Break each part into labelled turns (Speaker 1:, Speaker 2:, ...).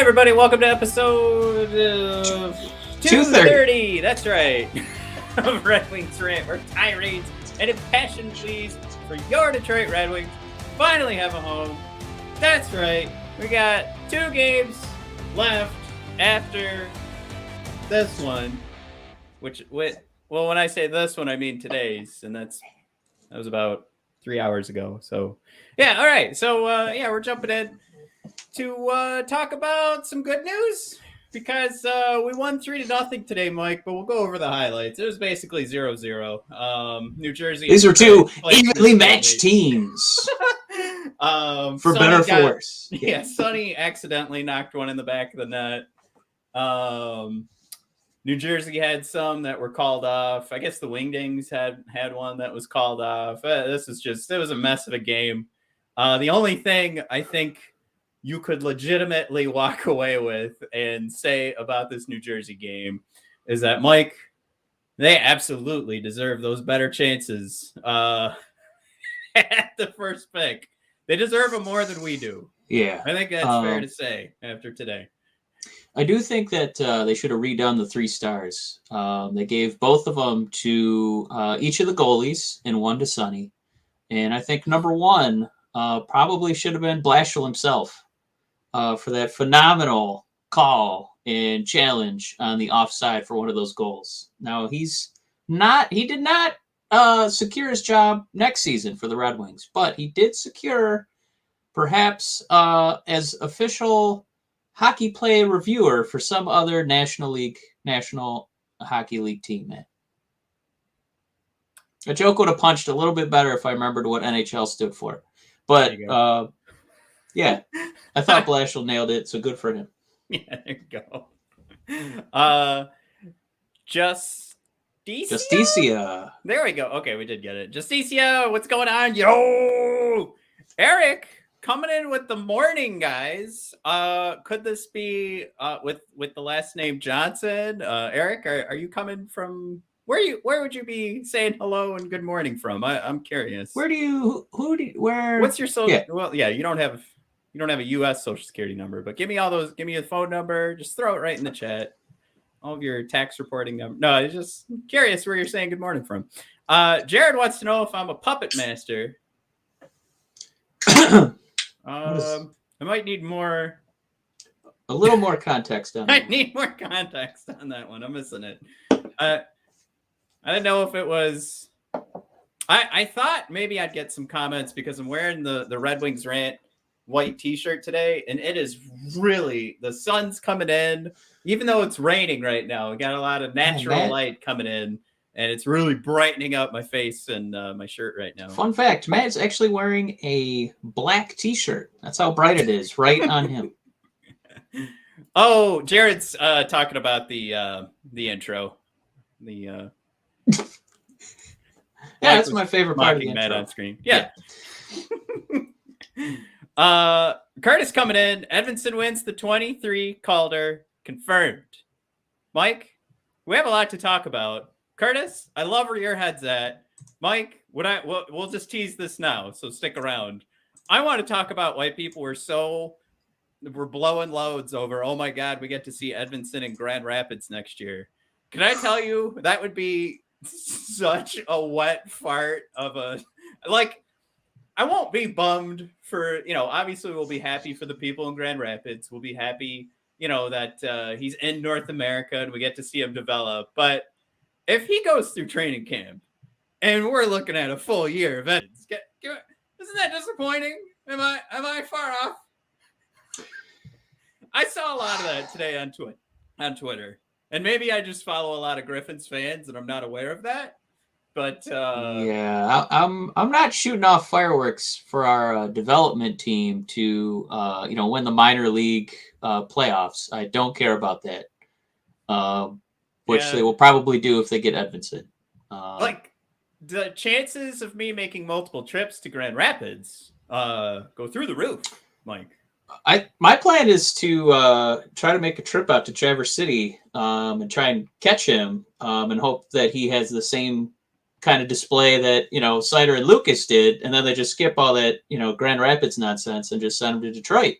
Speaker 1: everybody. Welcome to episode 230. That's right. Of Red Wings Rant, where tirades and impassioned pleas for your Detroit Red Wings finally have a home. That's right. We got 2 games left after this one. Well, when I say this one, I mean today's, and that was about 3 hours ago. So, yeah, all right. So, we're jumping in to talk about some good news because we won 3-0 today, Mike, but we'll go over the highlights. It was basically 0-0. New Jersey.
Speaker 2: These are 2 evenly matched teams. For better or for worse.
Speaker 1: Yeah, Sonny accidentally knocked one in the back of the net. New Jersey had some that were called off. I guess the Wingdings had one that was called off. It was a mess of a game. The only thing I think you could legitimately walk away with and say about this New Jersey game is that, Mike, they absolutely deserve those better chances at the first pick. They deserve them more than we do.
Speaker 2: Yeah.
Speaker 1: I think that's fair to say after today.
Speaker 2: I do think that they should have redone the 3 stars. They gave both of them to each of the goalies and one to Sonny. And I think number 1 probably should have been Blashill himself for that phenomenal call and challenge on the offside for one of those goals. Now, he did not secure his job next season for the Red Wings, but he did secure perhaps as official hockey play reviewer for some other National Hockey League team. A joke would have punched a little bit better if I remembered what NHL stood for. But yeah, I thought Blashill nailed it, so good for him.
Speaker 1: Yeah, there you go.
Speaker 2: Justicia.
Speaker 1: There we go. Okay, we did get it. Justicia, what's going on? Yo! Eric coming in with the morning, guys. Could this be with the last name Johnson? Eric, are you coming from where would you be saying hello and good morning from? I'm curious.
Speaker 2: What's
Speaker 1: your social? Yeah. Well, yeah, you don't have a U.S. Social Security number, but give me a phone number. Just throw it right in the chat. All of your tax reporting number. No, I'm just curious where you're saying good morning from. Jared wants to know if I'm a puppet master. I might need a
Speaker 2: little more context on that.
Speaker 1: I need more context on that one. I'm missing it. I didn't know if it was. I thought maybe I'd get some comments because I'm wearing the Red Wings Rant white T-shirt today, and it is really, the sun's coming in, even though it's raining right now. We got a lot of natural light coming in, and it's really brightening up my face and my shirt right now.
Speaker 2: Fun fact: Matt's actually wearing a black T-shirt. That's how bright it is, right on him.
Speaker 1: Oh, Jared's talking about the intro. Yeah,
Speaker 2: that's my favorite part of the intro.
Speaker 1: Matt on screen. Yeah. Curtis coming in. Edvinsson wins the 23 Calder. Confirmed. Mike, we have a lot to talk about. Curtis, I love where your head's at. Mike, we'll just tease this now, so stick around. I want to talk about why people we're blowing loads over, oh my God, we get to see Edvinsson in Grand Rapids next year. Can I tell you, that would be such a wet fart of a, like, I won't be bummed for, obviously we'll be happy for the people in Grand Rapids. We'll be happy, that he's in North America and we get to see him develop. But if he goes through training camp and we're looking at a full year of Edmonds, isn't that disappointing? Am I far off? I saw a lot of that today on Twitter. And maybe I just follow a lot of Griffins fans and I'm not aware of that. But
Speaker 2: yeah, I'm not shooting off fireworks for our development team to win the minor league playoffs. I don't care about that, which they will probably do if they get Edvinsson.
Speaker 1: Like the chances of me making multiple trips to Grand Rapids go through the roof, Mike.
Speaker 2: My plan is to try to make a trip out to Traverse City and try and catch him and hope that he has the same kind of display that, Cider and Lucas did. And then they just skip all that, Grand Rapids nonsense and just send him to Detroit.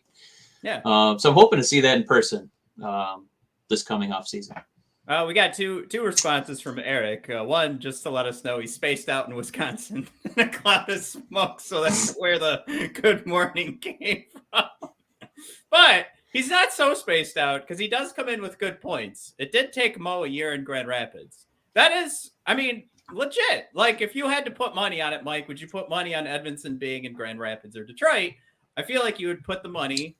Speaker 1: Yeah.
Speaker 2: So I'm hoping to see that in person this coming off season.
Speaker 1: We got two responses from Eric. One, just to let us know he's spaced out in Wisconsin in a cloud of smoke, so that's where the good morning came from. But he's not so spaced out because he does come in with good points. It did take Mo a year in Grand Rapids. That is, I mean, legit. Like, if you had to put money on it, Mike, would you put money on Edvinsson being in Grand Rapids or Detroit? I feel like you would put the money.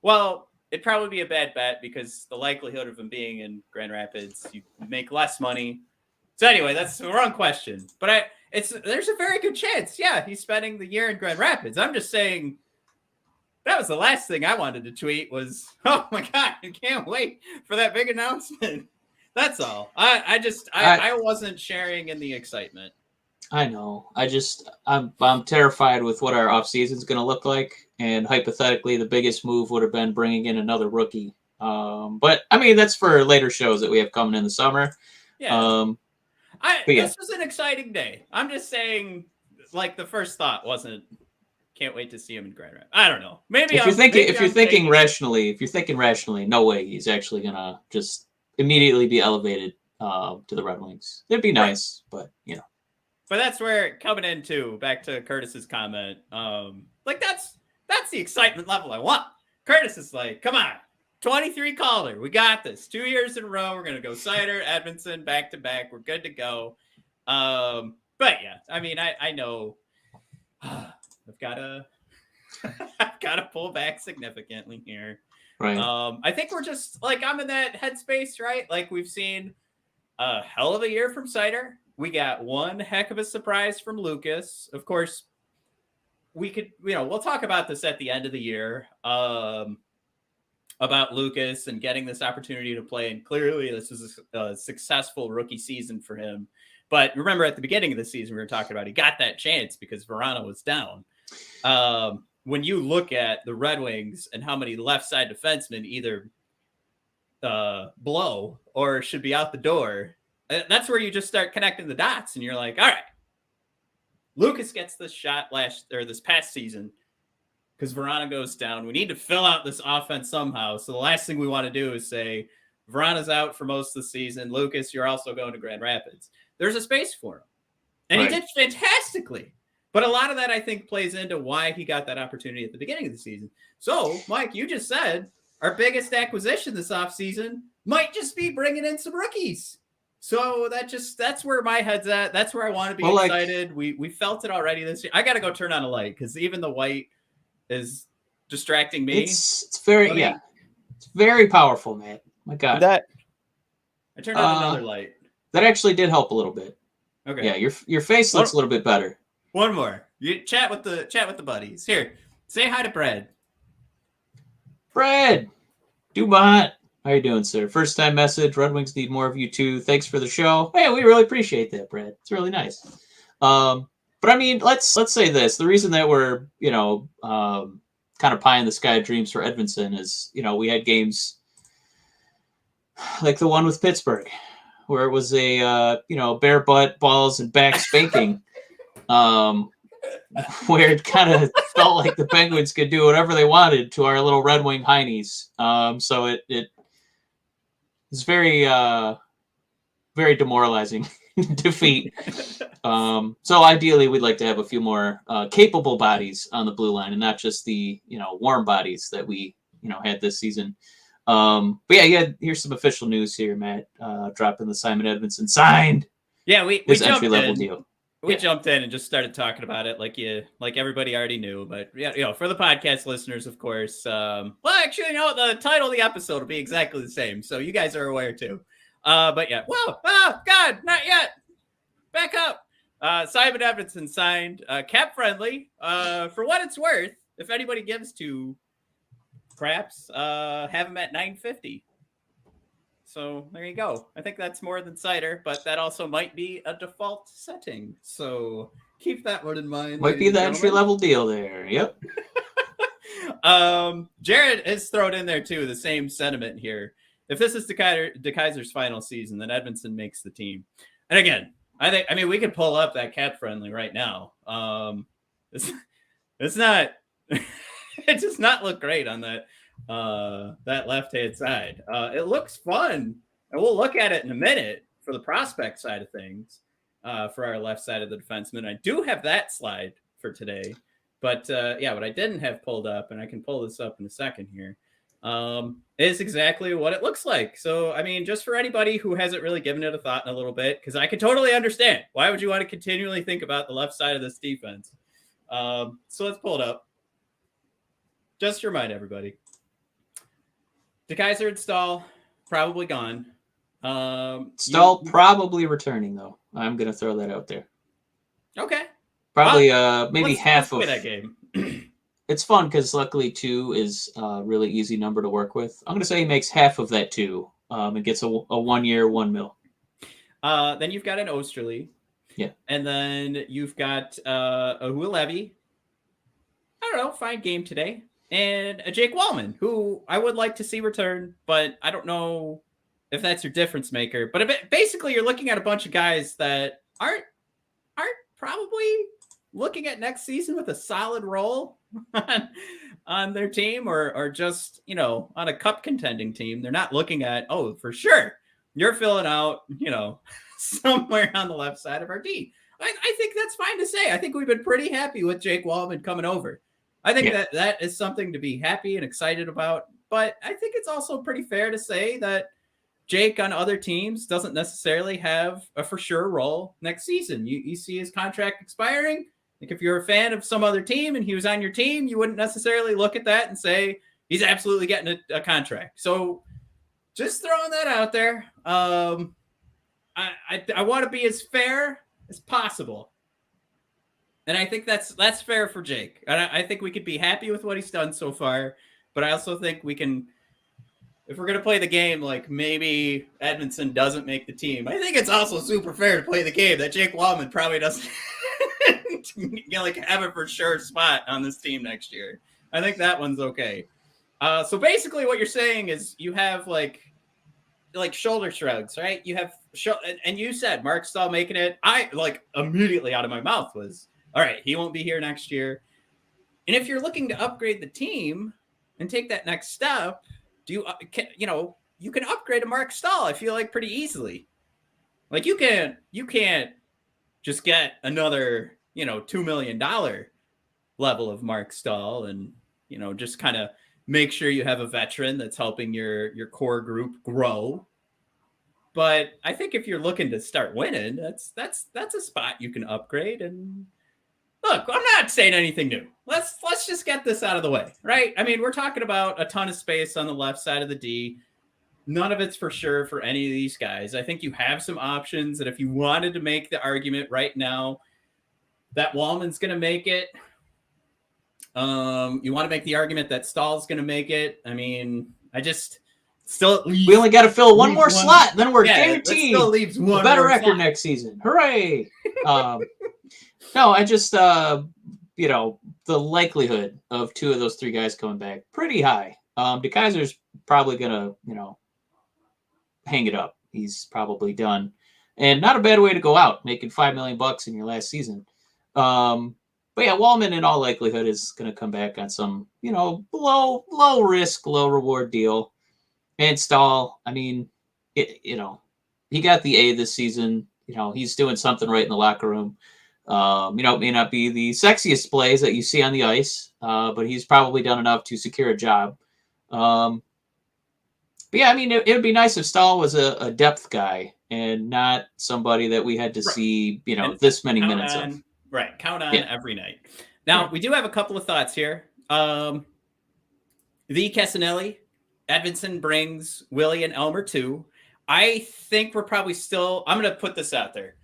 Speaker 1: Well, it'd probably be a bad bet because the likelihood of him being in Grand Rapids, you make less money. So anyway, that's the wrong question. But there's a very good chance. Yeah, he's spending the year in Grand Rapids. I'm just saying that was the last thing I wanted to tweet was, oh my God, I can't wait for that big announcement. That's all. I wasn't sharing in the excitement.
Speaker 2: I know. I'm terrified with what our offseason is going to look like. And hypothetically, the biggest move would have been bringing in another rookie. But I mean, that's for later shows that we have coming in the summer.
Speaker 1: Yeah. This was an exciting day. I'm just saying, like, the first thought wasn't, can't wait to see him in Grand Rapids. I don't know. Maybe
Speaker 2: if you're thinking rationally, no way he's actually going to just immediately be elevated to the Red Wings. It'd be nice, but you know.
Speaker 1: But that's where coming into back to Curtis's comment. Like that's the excitement level I want. Curtis is like, come on, 23 Calder, we got this. 2 years in a row, we're gonna go Cider, Edvinsson, back to back. We're good to go. But yeah, I mean, I know I've got to pull back significantly here.
Speaker 2: Right.
Speaker 1: I think we're just like I'm in that headspace, right? Like we've seen a hell of a year from Cider. We got one heck of a surprise from Lucas. Of course, we could, we'll talk about this at the end of the year about Lucas and getting this opportunity to play. And clearly, this is a successful rookie season for him. But remember, at the beginning of the season, we were talking about he got that chance because Verano was down. When you look at the Red Wings and how many left side defensemen either blow or should be out the door, that's where you just start connecting the dots and you're like, all right, Lucas gets this shot this past season because Verano goes down. We need to fill out this offense somehow. So the last thing we want to do is say Verano's out for most of the season. Lucas, you're also going to Grand Rapids. There's a space for him. And He did fantastically. But a lot of that, I think, plays into why he got that opportunity at the beginning of the season. So, Mike, you just said our biggest acquisition this offseason might just be bringing in some rookies. So that's where my head's at. That's where I want to be excited. We felt it already this year. I got to go turn on a light because even the white is distracting me.
Speaker 2: It's very powerful, man. My God.
Speaker 1: I turned on another light.
Speaker 2: That actually did help a little bit.
Speaker 1: Okay.
Speaker 2: Yeah, your face looks a little bit better.
Speaker 1: One more. You chat with the buddies. Here, say hi to Brad.
Speaker 2: Brad, Dumont. How you doing, sir? First time message. Red Wings need more of you too. Thanks for the show. Hey, we really appreciate that, Brad. It's really nice. But I mean, let's say this. The reason that we're kind of pie in the sky dreams for Edvinsson is we had games like the one with Pittsburgh where it was a bare butt, balls, and back spanking. Where it kind of felt like the Penguins could do whatever they wanted to our little Red Wing heinies. So it was very, very demoralizing defeat. So ideally, we'd like to have a few more capable bodies on the blue line and not just the warm bodies that we had this season. But yeah, here's some official news here, Matt. Dropping the Simon Edvinsson signed.
Speaker 1: Yeah, we
Speaker 2: entry level deal.
Speaker 1: We jumped in and just started talking about it like everybody already knew. But yeah, for the podcast listeners, of course. Well, actually, the title of the episode will be exactly the same, so you guys are aware too. But yeah, whoa, God, not yet. Back up. Simon Edvinsson signed, cap friendly. For what it's worth, if anybody gives to craps, have him at $950. So there you go. I think that's more than Cider, but that also might be a default setting. So keep that one in mind.
Speaker 2: Might be the entry-level deal there. Yep.
Speaker 1: Jared has thrown in there, too, the same sentiment here. If this is DeKaiser's final season, then Edvinsson makes the team. And again, I mean, we could pull up that cap-friendly right now. It's not... it does not look great on that that left-hand side. It looks fun, and we'll look at it in a minute for the prospect side of things for our left side of the defenseman. I do have that slide for today, but what I didn't have pulled up, and I can pull this up in a second here, is exactly what it looks like. So, I mean, just for anybody who hasn't really given it a thought in a little bit, because I can totally understand. Why would you want to continually think about the left side of this defense? So let's pull it up. Just to remind everybody. DeKeyser and Stahl, probably gone.
Speaker 2: Stahl probably returning, though. I'm going to throw that out there.
Speaker 1: Okay.
Speaker 2: Probably maybe half
Speaker 1: let's
Speaker 2: of
Speaker 1: that game.
Speaker 2: It's fun because luckily 2 is a really easy number to work with. I'm going to say he makes half of that 2 and gets a 1 year, $1 million.
Speaker 1: Then you've got an Osterley.
Speaker 2: Yeah.
Speaker 1: And then you've got a Hulevi. I don't know, fine game today. And a Jake Wallman, who I would like to see return, but I don't know if that's your difference maker. But basically, you're looking at a bunch of guys that aren't probably looking at next season with a solid role on their team or just, on a cup contending team. They're not looking at, oh, for sure, you're filling out, somewhere on the left side of our D. I think that's fine to say. I think we've been pretty happy with Jake Wallman coming over. I think that is something to be happy and excited about. But I think it's also pretty fair to say that Jake on other teams doesn't necessarily have a for sure role next season. You see his contract expiring. Like if you're a fan of some other team and he was on your team, you wouldn't necessarily look at that and say he's absolutely getting a contract. So just throwing that out there. I want to be as fair as possible. And I think that's fair for Jake. And I think we could be happy with what he's done so far. But I also think we can, if we're going to play the game, like maybe Edvinsson doesn't make the team. I think it's also super fair to play the game that Jake Wallman probably doesn't have a for sure spot on this team next year. I think that one's okay. So basically what you're saying is you have like shoulder shrugs, right? You have, and you said Mark Stahl making it. I immediately out of my mouth was, all right, he won't be here next year. And if you're looking to upgrade the team and take that next step, you can upgrade to Mark Stahl, I feel like, pretty easily. Like you can't just get another, $2 million level of Mark Stahl and, just kind of make sure you have a veteran that's helping your core group grow. But I think if you're looking to start winning, that's a spot you can upgrade. And look, I'm not saying anything new. Let's just get this out of the way, right? I mean, we're talking about a ton of space on the left side of the D. None of it's for sure for any of these guys. I think you have some options that if you wanted to make the argument right now that Wallman's going to make it, you want to make the argument that Stahl's going to make it. I mean, we
Speaker 2: only got to fill one more slot, then we're guaranteed
Speaker 1: still leaves one
Speaker 2: a better record next season. Hooray! No, I just the likelihood of 2 of those 3 guys coming back pretty high. DeKeyser's probably gonna hang it up. He's probably done, and not a bad way to go out, making $5 million in your last season. But yeah, Wallman in all likelihood is going to come back on some, low risk, low reward deal. And Stahl, I mean, he got the A this season. He's doing something right in the locker room. It may not be the sexiest plays that you see on the ice, but he's probably done enough to secure a job. But yeah, I mean, it would be nice if Stahl was a depth guy and not somebody that we had to see, this many minutes of.
Speaker 1: Right. Count on every night. Now, we do have a couple of thoughts here. The Casanelli, Edvinsson brings Willie and Elmer too. I think we're probably still, I'm going to put this out there.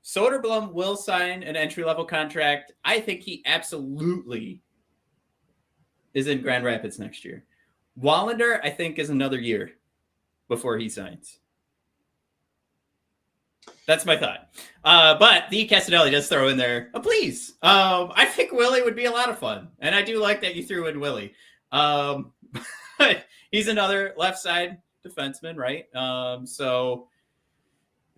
Speaker 1: Soderblom will sign an entry-level contract. I think he absolutely is in Grand Rapids next year. Wallander, I think, is another year before he signs. That's my thought. But the Casanelli does throw in there a please. I think Willie would be a lot of fun. And I do like that you threw in Willie. He's another left side defenseman, right? So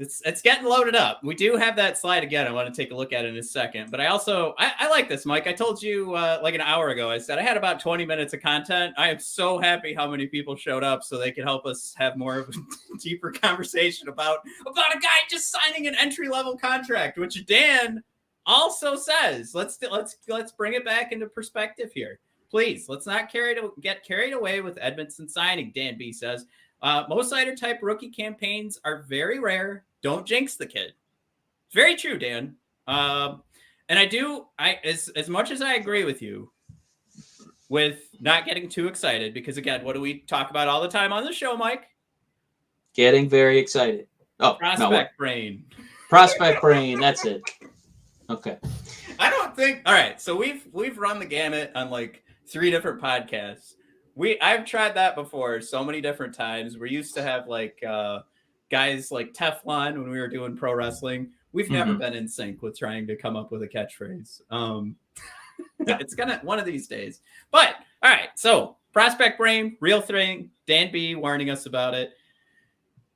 Speaker 1: It's getting loaded up. We do have that slide again. I want to take a look at it in a second. But I also I like this, Mike. I told you like an hour ago. I said I had about 20 minutes of content. I am so happy how many people showed up so they could help us have more of a deeper conversation about a guy just signing an entry-level contract, which Dan also says. Let's bring it back into perspective here. Please, let's not get carried away with Edvinsson signing, Dan B says. Most Cider type rookie campaigns are very rare. Don't jinx the kid. Very true, Dan. And as much as I agree with you with not getting too excited, because again, what do we talk about all the time on the show, Mike?
Speaker 2: Getting very excited. Oh,
Speaker 1: prospect brain.
Speaker 2: Prospect brain. That's it. Okay.
Speaker 1: I don't think. All right. So we've run the gamut on like 3 different podcasts. I've tried that before so many different times. We used to have like guys like Teflon when we were doing pro wrestling. We've never been in sync with trying to come up with a catchphrase. It's gonna one of these days. But all right, so prospect brain, real thing. Dan B warning us about it.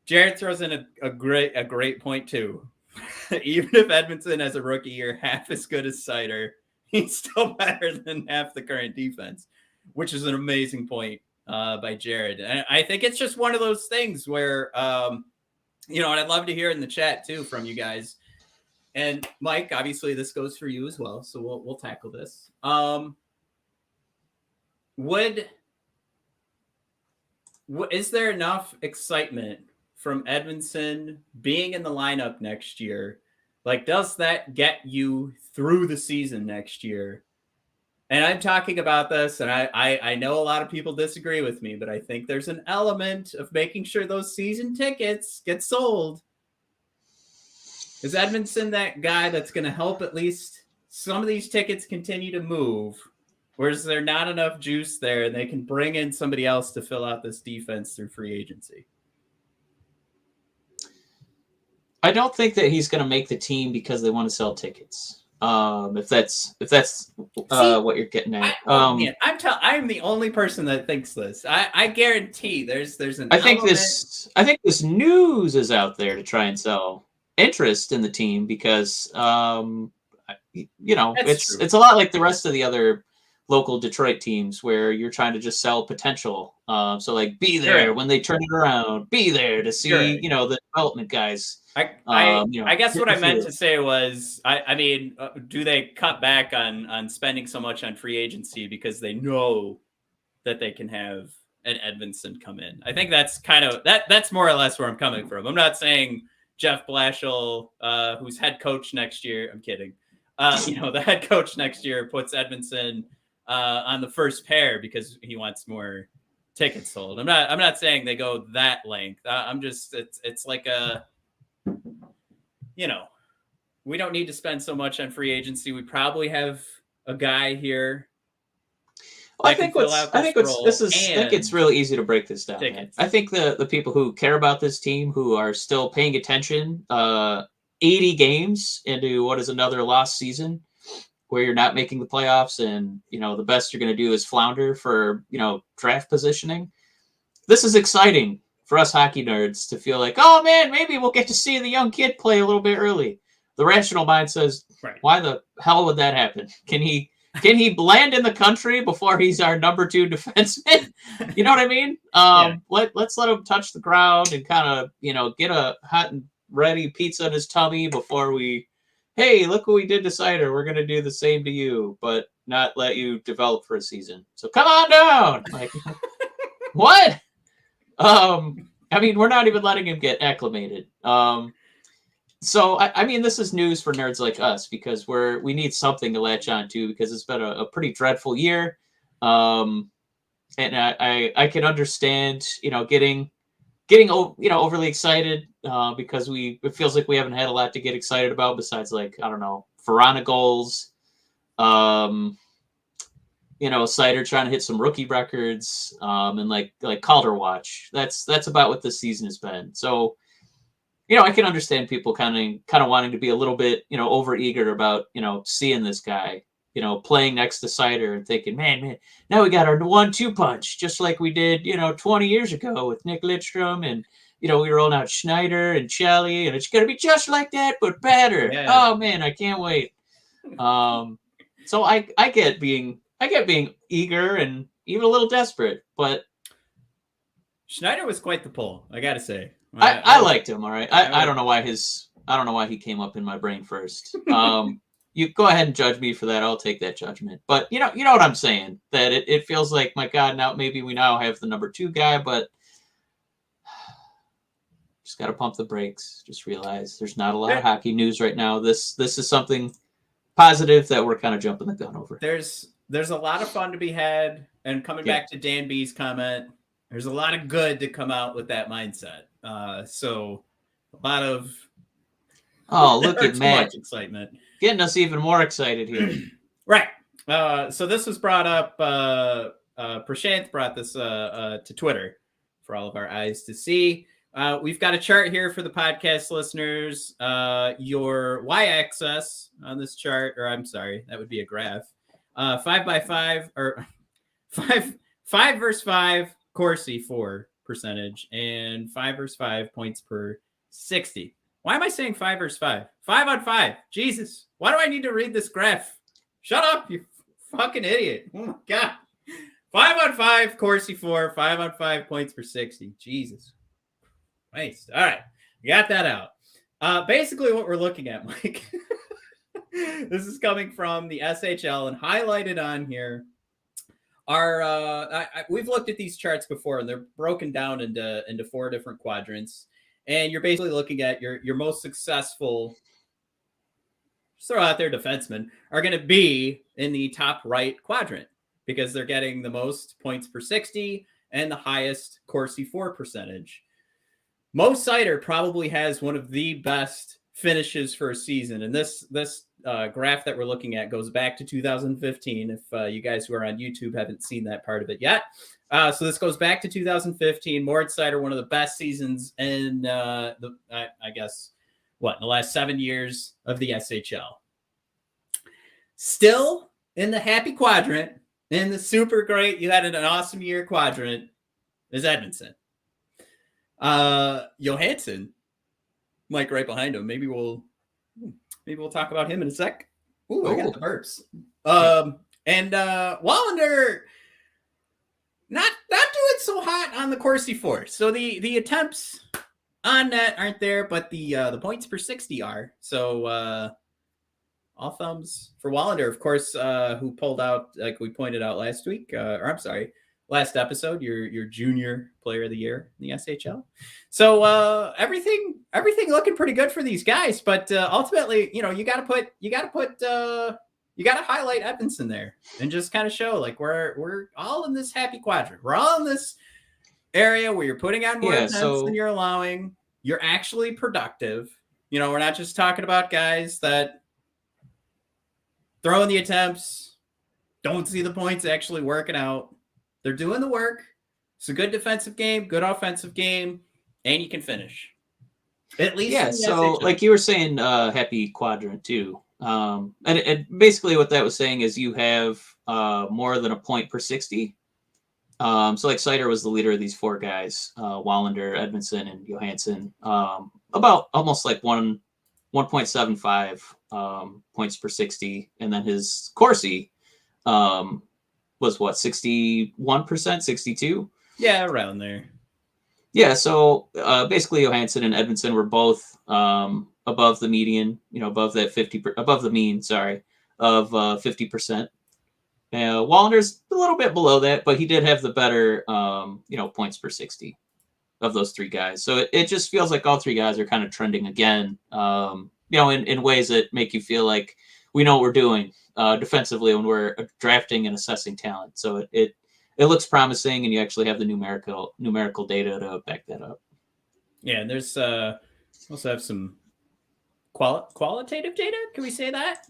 Speaker 1: Jared throws in a great point too. Even if Edvinsson has a rookie year half as good as Cider, he's still better than half the current defense, which is an amazing point by Jared. And I think it's just one of those things where, and I'd love to hear in the chat too from you guys. And Mike, obviously this goes for you as well. So we'll tackle this. Is there enough excitement from Edvinsson being in the lineup next year? Like, does that get you through the season next year? And I'm talking about this, and I know a lot of people disagree with me, but I think there's an element of making sure those season tickets get sold. Is Edvinsson that guy that's going to help at least some of these tickets continue to move? Or is there not enough juice there and they can bring in somebody else to fill out this defense through free agency?
Speaker 2: I don't think that he's going to make the team because they want to sell tickets. If that's what you're getting at.
Speaker 1: I'm the only person that thinks this. I guarantee there's an
Speaker 2: I think this news is out there to try and sell interest in the team because it's a lot like the rest of the other local Detroit teams where you're trying to just sell potential. So like be there when they turn it around, be there to see the development guys.
Speaker 1: I guess what I meant to say was, I mean, do they cut back on spending so much on free agency because they know that they can have an Edvinsson come in? I think that's kind of that's more or less where I'm coming from. I'm not saying Jeff Blashill, who's head coach next year. I'm kidding. The head coach next year puts Edvinsson on the first pair because he wants more tickets sold. I'm not saying they go that length. I'm just it's like a. We don't need to spend so much on free agency. We probably have a guy here.
Speaker 2: I think it's really easy to break this down. I think the people who care about this team, who are still paying attention, 80 games into what is another lost season, where you're not making the playoffs, and the best you're going to do is flounder for draft positioning. This is exciting for us hockey nerds to feel like, oh man, maybe we'll get to see the young kid play a little bit early. The rational mind says, why the hell would that happen? Can he land in the country before he's our number 2 defenseman? You know what I mean? Let's let him touch the ground and kind of, get a hot and ready pizza in his tummy before we, hey, look what we did to Cider. We're going to do the same to you, but not let you develop for a season. So come on down. Like, what? I mean, we're not even letting him get acclimated. So I mean, this is news for nerds like us because we need something to latch on to because it's been a pretty dreadful year. And I can understand, getting overly excited because it feels like we haven't had a lot to get excited about besides like, I don't know, Frolunda goals, Cider trying to hit some rookie records, and like Calder watch. That's about what this season has been. So, I can understand people kind of wanting to be a little bit, over eager about, seeing this guy, playing next to Cider and thinking, man, now we got our 1-2 punch, just like we did, 20 years ago with Nick Lidstrom and, we rolled out Schneider and Shelley, and it's gonna be just like that, but better.
Speaker 1: Yeah.
Speaker 2: Oh man, I can't wait. So I get being eager and even a little desperate, but
Speaker 1: Schneider was quite the pull, I gotta say.
Speaker 2: I liked him. All right, I don't know why he came up in my brain first. You go ahead and judge me for that. I'll take that judgment. But you know what I'm saying. That it feels like, my God, now maybe we now have the number 2 guy, but just got to pump the brakes. Just realize there's not a lot of hockey news right now. This is something positive that we're kind of jumping the gun over.
Speaker 1: There's a lot of fun to be had, and coming back to Dan B's comment, there's a lot of good to come out with that mindset. So a lot of
Speaker 2: look at Matt,
Speaker 1: excitement,
Speaker 2: getting us even more excited here.
Speaker 1: Right. So this was brought up. Prashanth brought this to Twitter for all of our eyes to see. We've got a chart here for the podcast listeners. Your y-axis on this chart, or I'm sorry, that would be a graph. 5x5 or 5 versus 5 Corsi 4 percentage, and 5 versus 5 points per 60. Why am I saying 5 versus 5? 5 on 5. Jesus. Why do I need to read this graph? Shut up, you fucking idiot. Oh my God. 5 on 5, Corsi 4, 5 on 5 points per 60. Jesus. Nice. All right. We got that out. Basically what we're looking at, Mike, this is coming from the SHL, and highlighted on here are, we've looked at these charts before, and they're broken down into 4 different quadrants. And you're basically looking at your most successful, just throw out there, defensemen are going to be in the top right quadrant because they're getting the most points per 60 and the highest Corsi 4 percentage. Mo Cider probably has one of the best finishes for a season. And this graph that we're looking at goes back to 2015. If you guys who are on YouTube haven't seen that part of it yet. So this goes back to 2015. Moritz Seider, one of the best seasons in the last 7 years of the SHL. Still in the happy quadrant, in the super great, you had an awesome year quadrant, is Edvinsson. Johansson, Mike, right behind him. Maybe we'll talk about him in a sec. Ooh, I got the burps. And Wallander, not doing so hot on the Corsi 4. So the attempts on net aren't there, but the points per 60 are. So all thumbs for Wallander, of course, who pulled out, like we pointed out last week, last episode, your junior player of the year in the SHL. So everything looking pretty good for these guys, but ultimately, you gotta highlight Edvinsson there and just kind of show like we're all in this happy quadrant. We're all in this area where you're putting out more attempts than you're allowing. You're actually productive. We're not just talking about guys that throw in the attempts, don't see the points actually working out. They're doing the work. It's a good defensive game, good offensive game, and you can finish. At least.
Speaker 2: Yeah, so like you were saying, happy quadrant too. And basically what that was saying is you have more than a point per 60. So like Cider was the leader of these 4 guys, Wallander, Edvinsson, and Johansson. About almost like 1.75 points per 60. And then his Corsi was what, 61%, 62? Yeah,
Speaker 1: around there.
Speaker 2: Yeah, so basically Johansson and Edvinsson were both above the median, above the mean, of 50%. Wallander's a little bit below that, but he did have the better, points per 60 of those 3 guys. So it just feels like all 3 guys are kind of trending again, in ways that make you feel like we know what we're doing defensively when we're drafting and assessing talent. So it looks promising, and you actually have the numerical data to back that up.
Speaker 1: Yeah, and there's also have some qualitative data. Can we say that?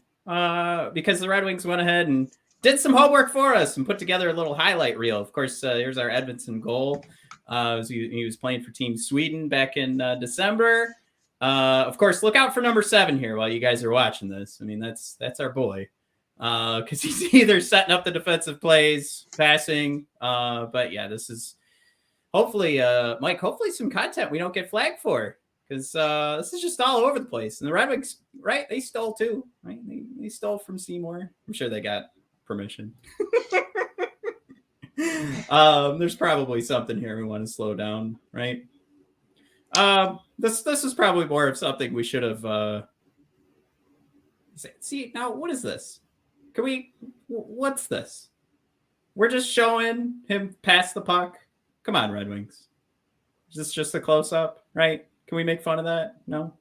Speaker 1: Because the Red Wings went ahead and did some homework for us and put together a little highlight reel. Of course, here's our Edvinsson goal. He was playing for Team Sweden back in December. Of course, look out for number 7 here while you guys are watching this. I mean, that's our boy. Because he's either setting up the defensive plays, passing. But yeah, this is hopefully, Mike, hopefully some content we don't get flagged for, because this is just all over the place. And the Red Wings, right? They stole too, right? They stole from Seymour. I'm sure they got permission. There's probably something here we want to slow down, right? This is probably more of something we should have. See now, what is this? Can we? What's this? We're just showing him pass the puck. Come on, Red Wings. Is this just a close up, right? Can we make fun of that? No.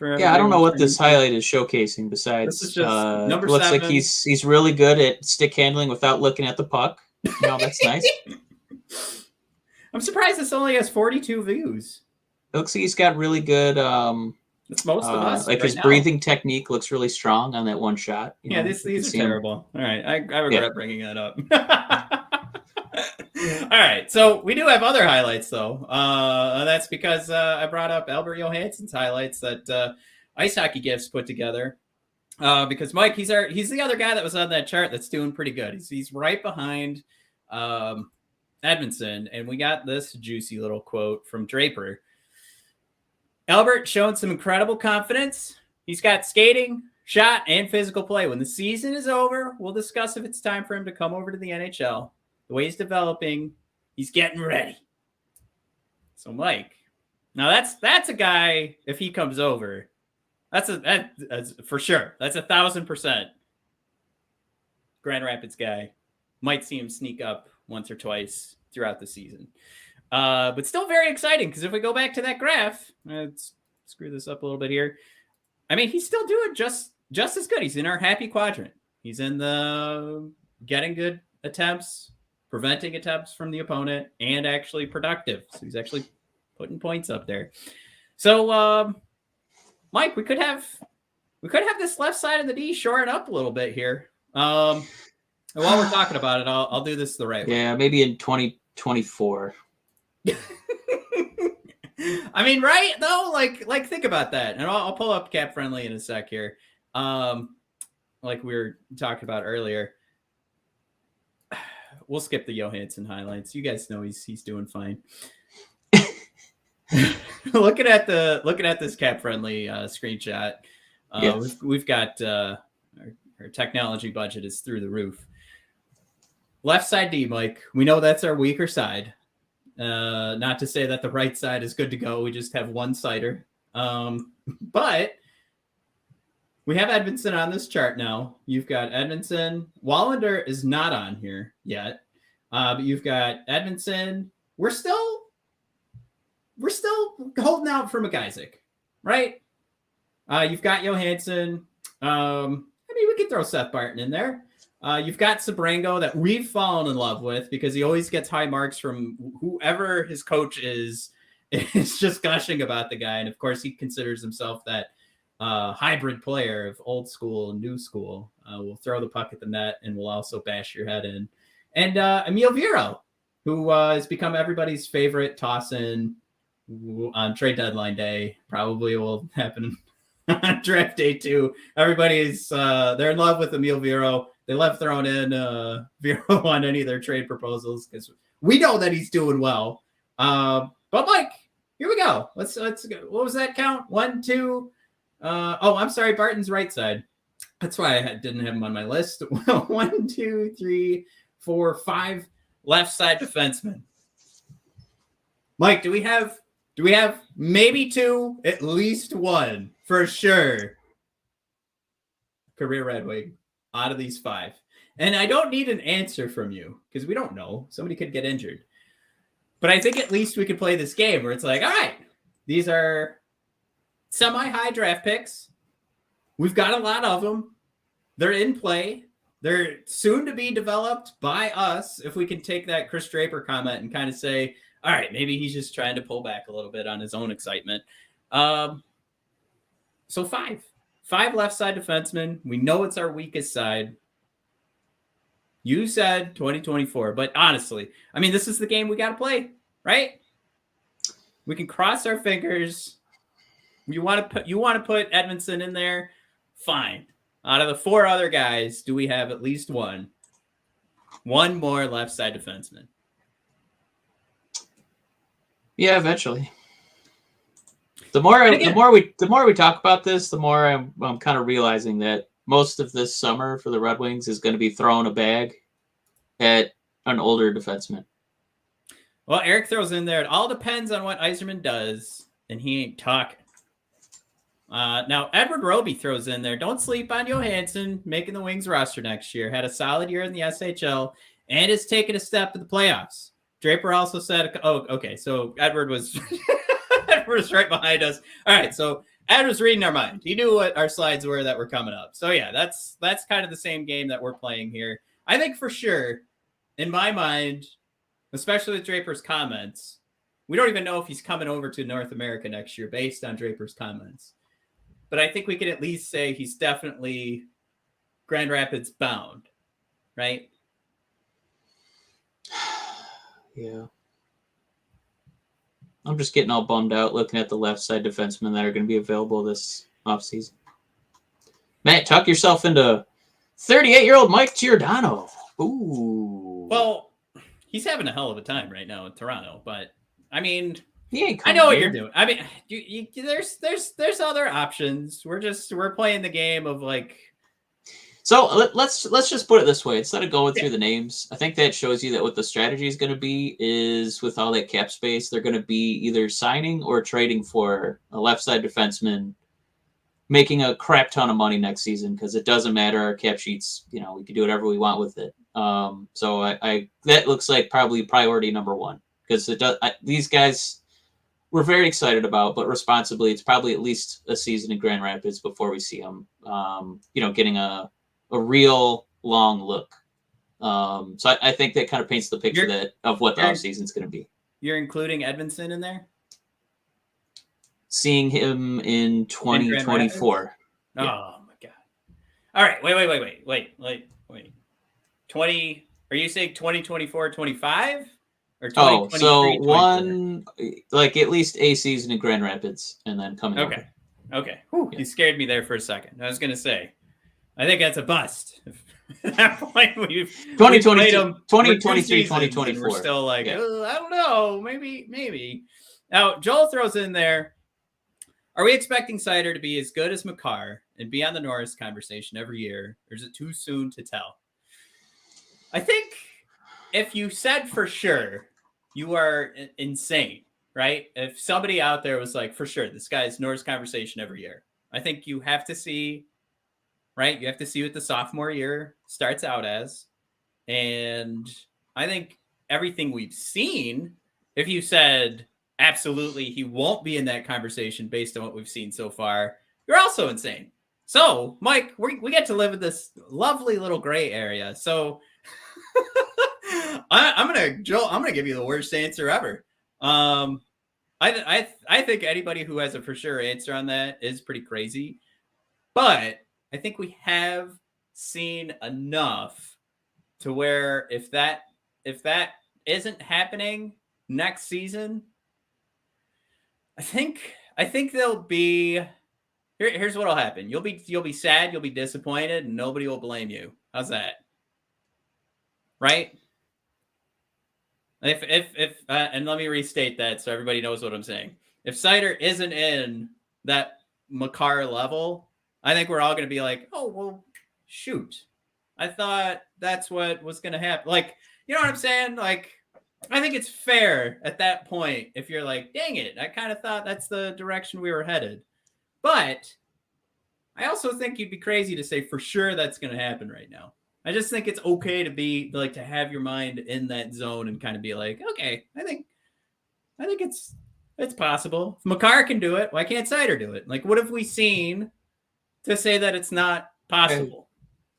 Speaker 2: Yeah, I don't know what this highlight is showcasing. Besides,
Speaker 1: this is just number
Speaker 2: looks
Speaker 1: 7.
Speaker 2: like he's really good at stick handling without looking at the puck. No, that's nice.
Speaker 1: I'm surprised this only has 42 views.
Speaker 2: It looks like he's got really good.
Speaker 1: It's most of us.
Speaker 2: Like
Speaker 1: right
Speaker 2: his
Speaker 1: now.
Speaker 2: Breathing technique looks really strong on that one shot.
Speaker 1: Yeah, these are terrible. All right, I regret bringing that up. All right, so we do have other highlights though. That's because I brought up Albert Johansson's highlights that Ice Hockey Gifts put together. Because Mike, he's the other guy that was on that chart that's doing pretty good. He's right behind Edvinsson, and we got this juicy little quote from Draper. Albert showing some incredible confidence. He's got skating, shot, and physical play. When the season is over, we'll discuss if it's time for him to come over to the NHL. The way he's developing, he's getting ready. So, Mike, now that's a guy, if he comes over, that's for sure. That's 1,000%. Grand Rapids guy. Might see him sneak up once or twice throughout the season. But still very exciting, because if we go back to that graph, let's screw this up a little bit here. I mean, he's still doing just as good. He's in our happy quadrant. He's in the getting good attempts, preventing attempts from the opponent, and actually productive. So he's actually putting points up there. So, Mike, we could have this left side of the D shoring up a little bit here. While we're talking about it, I'll do this the right way.
Speaker 2: Yeah, maybe in 2024.
Speaker 1: I mean, right though, like think about that, and I'll pull up Cap Friendly in a sec here. Like we were talking about earlier, we'll skip the Johansson highlights. You guys know he's doing fine. looking at this Cap Friendly screenshot, yes. we've got our technology budget is through the roof. Left side D, Mike. We know that's our weaker side. Not to say that the right side is good to go. We just have one Cider. But we have Edvinsson on this chart now. You've got Edvinsson. Wallander is not on here yet. But you've got Edvinsson. We're still holding out for McIsaac, right? You've got Johansson. I mean, we could throw Seth Barton in there. You've got Sabrango that we've fallen in love with because he always gets high marks from whoever his coach is just gushing about the guy. And of course, he considers himself that hybrid player of old school and new school. Will throw the puck at the net and will also bash your head in. And Emil Vero, who has become everybody's favorite toss-in on trade deadline day. Probably will happen on draft day too. Everybody's they're in love with Emil Vero. They love throwing in Vero on any of their trade proposals because we know that he's doing well. But Mike, here we go. Let's go. What was that count? 1, 2. I'm sorry. Barton's right side. That's why I didn't have him on my list. 1, 2, 3, 4, 5 left side defensemen. Mike, do we have maybe 2, at least 1 for sure? Career Red Wing out of these 5. And I don't need an answer from you because we don't know. Somebody could get injured. But I think at least we could play this game where it's like, all right, these are semi-high draft picks. We've got a lot of them. They're in play. They're soon to be developed by us. If we can take that Chris Draper comment and kind of say, all right, maybe he's just trying to pull back a little bit on his own excitement. So 5 left side defensemen. We know it's our weakest side. You said 2024, but honestly, I mean, this is the game we got to play, right? We can cross our fingers. You want to put Edvinsson in there? Fine. Out of the 4 other guys, do we have at least one more left side defenseman?
Speaker 2: Yeah, eventually. The more we talk about this, the more I'm kind of realizing that most of this summer for the Red Wings is going to be throwing a bag at an older defenseman.
Speaker 1: Well, Eric throws in there. It all depends on what Yzerman does, and he ain't talking. Now, Edward Roby throws in there. Don't sleep on Johansson making the Wings roster next year. Had a solid year in the SHL and is taking a step to the playoffs. Draper also said, "Oh, okay." So Edward was Edward was right behind us. All right, so Ed was reading our mind. He knew what our slides were that were coming up. So yeah, that's kind of the same game that we're playing here. I think for sure, in my mind, especially with Draper's comments, we don't even know if he's coming over to North America next year based on Draper's comments. But I think we can at least say he's definitely Grand Rapids bound, right?
Speaker 2: Yeah. I'm just getting all bummed out looking at the left side defensemen that are going to be available this offseason. Matt, talk yourself into 38-year-old Mike Giordano. Ooh.
Speaker 1: Well, he's having a hell of a time right now in Toronto, but I mean,
Speaker 2: I
Speaker 1: know what you're doing. I mean, there's other options. We're playing the game of like.
Speaker 2: So let's just put it this way. Instead of going through the names, I think that shows you that what the strategy is going to be is with all that cap space, they're going to be either signing or trading for a left side defenseman, making a crap ton of money next season because it doesn't matter. Our cap sheets, we can do whatever we want with it. So I that looks like probably priority number one because these guys we're very excited about, but responsibly, it's probably at least a season in Grand Rapids before we see them, getting a real long look. So I think that kind of paints the picture of what the offseason is going to be.
Speaker 1: You're including Edvinsson in there?
Speaker 2: Seeing him in 2024.
Speaker 1: Oh, my God. All right. Wait. 20. Are you saying 2024, 25? Or
Speaker 2: oh, so one, like at least a season in Grand Rapids and then coming over.
Speaker 1: Okay. Whew, yeah. You scared me there for a second. I was going to say, I think that's a bust. At that point, we've
Speaker 2: 2023, 2024.
Speaker 1: We're still like, I don't know, maybe. Now, Joel throws in there, are we expecting Cider to be as good as Makar and be on the Norris conversation every year, or is it too soon to tell? I think if you said for sure, you are insane, right? If somebody out there was like, for sure, this guy's Norris conversation every year, I think you have to see, right? You have to see what the sophomore year starts out as. And I think everything we've seen, if you said absolutely he won't be in that conversation based on what we've seen so far, you're also insane. So, Mike, we get to live in this lovely little gray area. So I'm gonna give you the worst answer ever. I think anybody who has a for sure answer on that is pretty crazy, but I think we have seen enough to where if that isn't happening next season, I think there'll be here's what'll happen. You'll be sad, you'll be disappointed, and nobody will blame you. How's that? Right? If and let me restate that so everybody knows what I'm saying. If Cider isn't in that Makar level, I think we're all going to be like, oh, well, shoot. I thought that's what was going to happen. Like, you know what I'm saying? Like, I think it's fair at that point if you're like, dang it, I kind of thought that's the direction we were headed. But I also think you'd be crazy to say for sure that's going to happen right now. I just think it's okay to be like to have your mind in that zone and kind of be like, okay, I think it's possible. If Makar can do it, why can't Cider do it? Like, what have we seen to say that it's not possible?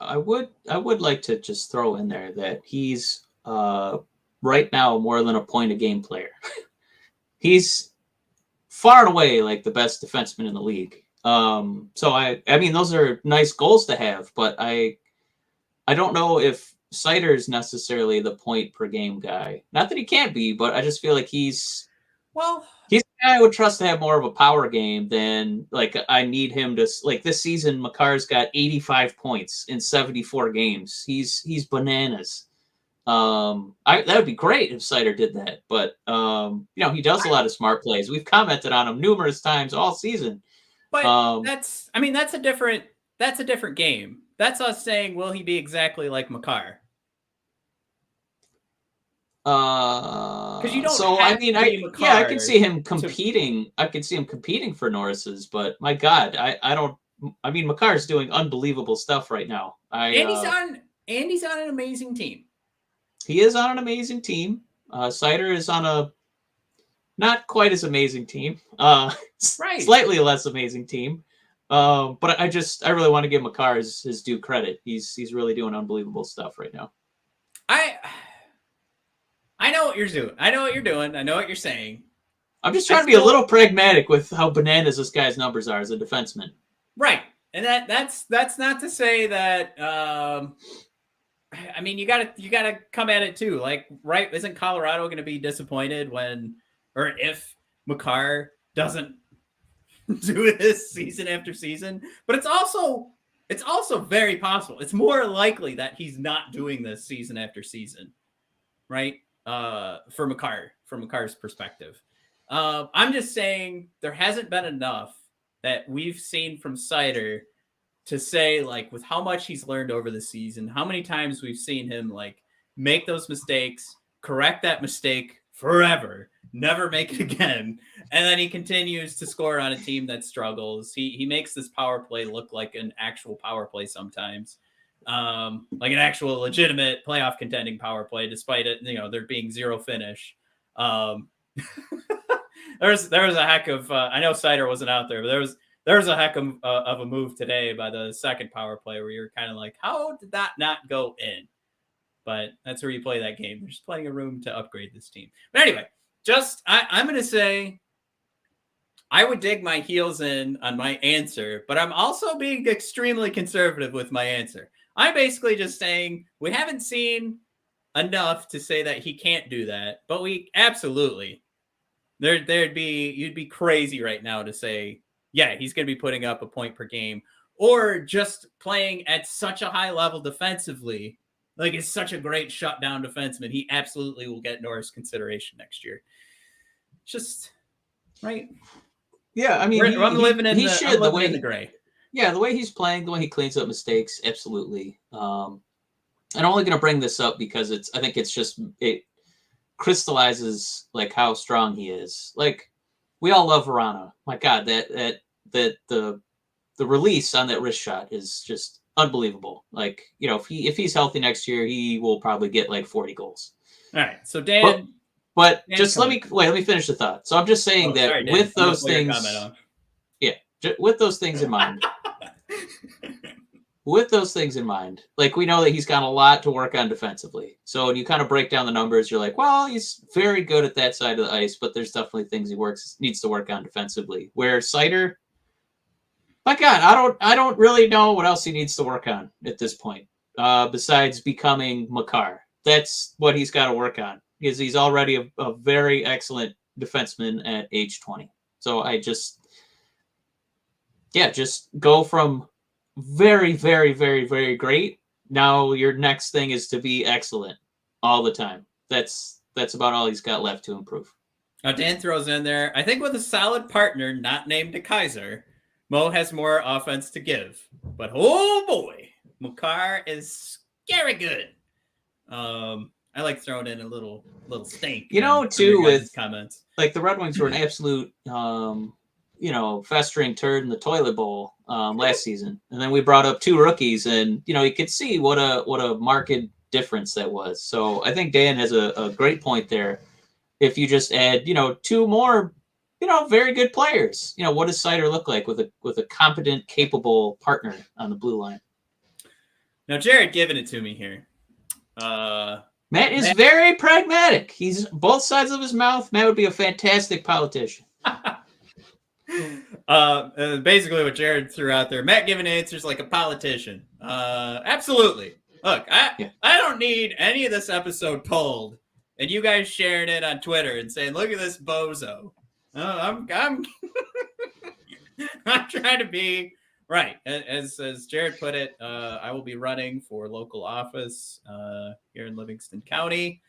Speaker 2: I would like to just throw in there that he's right now more than a point a game player. He's far and away like the best defenseman in the league. So I mean those are nice goals to have, but I don't know if Cider is necessarily the point per game guy. Not that he can't be, but I just feel like he's the guy I would trust to have more of a power game than like I need him to like this season. Makar's got 85 points in 74 games. He's bananas. That would be great if Cider did that. But he does a lot of smart plays. We've commented on him numerous times all season.
Speaker 1: But that's a different game. That's us saying, will he be exactly like Makar? Because you don't.
Speaker 2: So
Speaker 1: have
Speaker 2: I mean,
Speaker 1: to be Makar
Speaker 2: I can see him competing. I can see him competing for Norris's, but my God, I don't. I mean, Makar's doing unbelievable stuff right now.
Speaker 1: And he's on an amazing team.
Speaker 2: He is on an amazing team. Cider is on a not quite as amazing team. Slightly less amazing team. But I really want to give Makar his due credit. He's really doing unbelievable stuff right now.
Speaker 1: I know what you're doing. I know what you're doing. I know what you're saying.
Speaker 2: I'm just trying to be a little pragmatic with how bananas this guy's numbers are as a defenseman.
Speaker 1: Right. And that's not to say that I mean you gotta come at it too. Like, right, isn't Colorado gonna be disappointed if Makar doesn't do this season after season? But it's also very possible. It's more likely that he's not doing this season after season. Right? From Makar's perspective. I'm just saying there hasn't been enough that we've seen from Cider to say, like, with how much he's learned over the season, how many times we've seen him like make those mistakes, correct that mistake forever, never make it again, and then he continues to score on a team that struggles. He makes this power play look like an actual power play sometimes. Like an actual legitimate playoff contending power play, despite it, there being zero finish. There was a heck of I know Cider wasn't out there, but there was a heck of a move today by the second power play where you're kind of like, how did that not go in? But that's where you play that game. There's plenty of room to upgrade this team. But anyway, I'm going to say I would dig my heels in on my answer, but I'm also being extremely conservative with my answer. I'm basically just saying we haven't seen enough to say that he can't do that, but we absolutely you'd be crazy right now to say, yeah, he's going to be putting up a point per game or just playing at such a high level defensively. Like, it's such a great shutdown defenseman. He absolutely will get Norris consideration next year. Just right.
Speaker 2: Yeah, I mean,
Speaker 1: I'm living in the gray.
Speaker 2: Yeah, the way he's playing, the way he cleans up mistakes, absolutely. I'm only going to bring this up because I think it crystallizes like how strong he is. Like, we all love Verana. My God, that the release on that wrist shot is just unbelievable. Like, if he's healthy next year, he will probably get like 40 goals.
Speaker 1: All right, so Dan.
Speaker 2: But just let me finish the thought. So I'm just saying with those things, with those things in mind. With those things in mind, like, we know that he's got a lot to work on defensively. So when you kind of break down the numbers, you're like, well, he's very good at that side of the ice, but there's definitely things he needs to work on defensively. Where Cider, my God, I don't really know what else he needs to work on at this point, besides becoming Makar. That's what he's got to work on, because he's already a very excellent defenseman at age 20. So just go from very, very, very, very great. Now your next thing is to be excellent all the time. That's about all he's got left to improve.
Speaker 1: Now Dan throws in there, I think with a solid partner not named DeKaiser, Mo has more offense to give. But oh boy, Makar is scary good. I like throwing in a little stink.
Speaker 2: Too, with
Speaker 1: comments.
Speaker 2: Like, the Red Wings were an absolute festering turd in the toilet bowl last season, and then we brought up two rookies, and you could see what a marked difference that was. So I think Dan has a great point there. If you just add two more very good players, what does Cider look like with a competent, capable partner on the blue line?
Speaker 1: Now Jared giving it to me here.
Speaker 2: Matt is very pragmatic. He's both sides of his mouth. Matt would be a fantastic politician.
Speaker 1: Basically what Jared threw out there, Matt giving answers like a politician. Absolutely. Look, I don't need any of this episode pulled and you guys sharing it on Twitter and saying, look at this bozo. I'm I'm trying to be Right. As Jared put it, I will be running for local office here in Livingston County.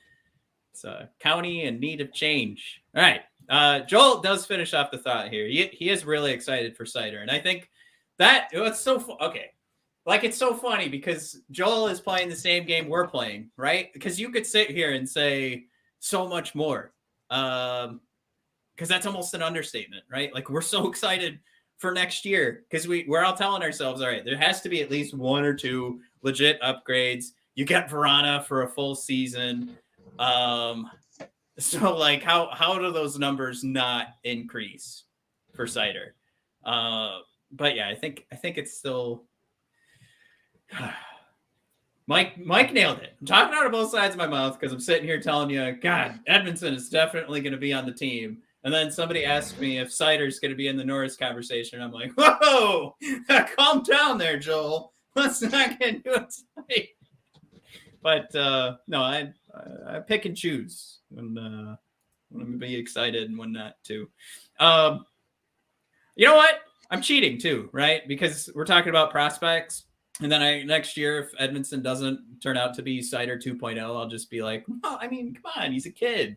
Speaker 1: It's a county in need of change. All right. Joel does finish off the thought here. He is really excited for Cider. And I think that it's so okay. Like, it's so funny because Joel is playing the same game we're playing, right? Because you could sit here and say so much more. Because that's almost an understatement, right? Like, we're so excited for next year because we're all telling ourselves, all right, there has to be at least one or two legit upgrades. You get Verana for a full season. So like how do those numbers not increase for Cider? But yeah, I think it's still Mike nailed it. I'm talking out of both sides of my mouth because I'm sitting here telling you, God, Edvinsson is definitely going to be on the team. And then somebody asked me if Cider's going to be in the Norris conversation. I'm like, whoa, calm down there, Joel. Let's not get into it. But no, I pick and choose when I'm going to be excited and when not too. You know what? I'm cheating too, right? Because we're talking about prospects. And then next year, if Edvinsson doesn't turn out to be Cider 2.0, I'll just be like, well, I mean, come on, he's a kid.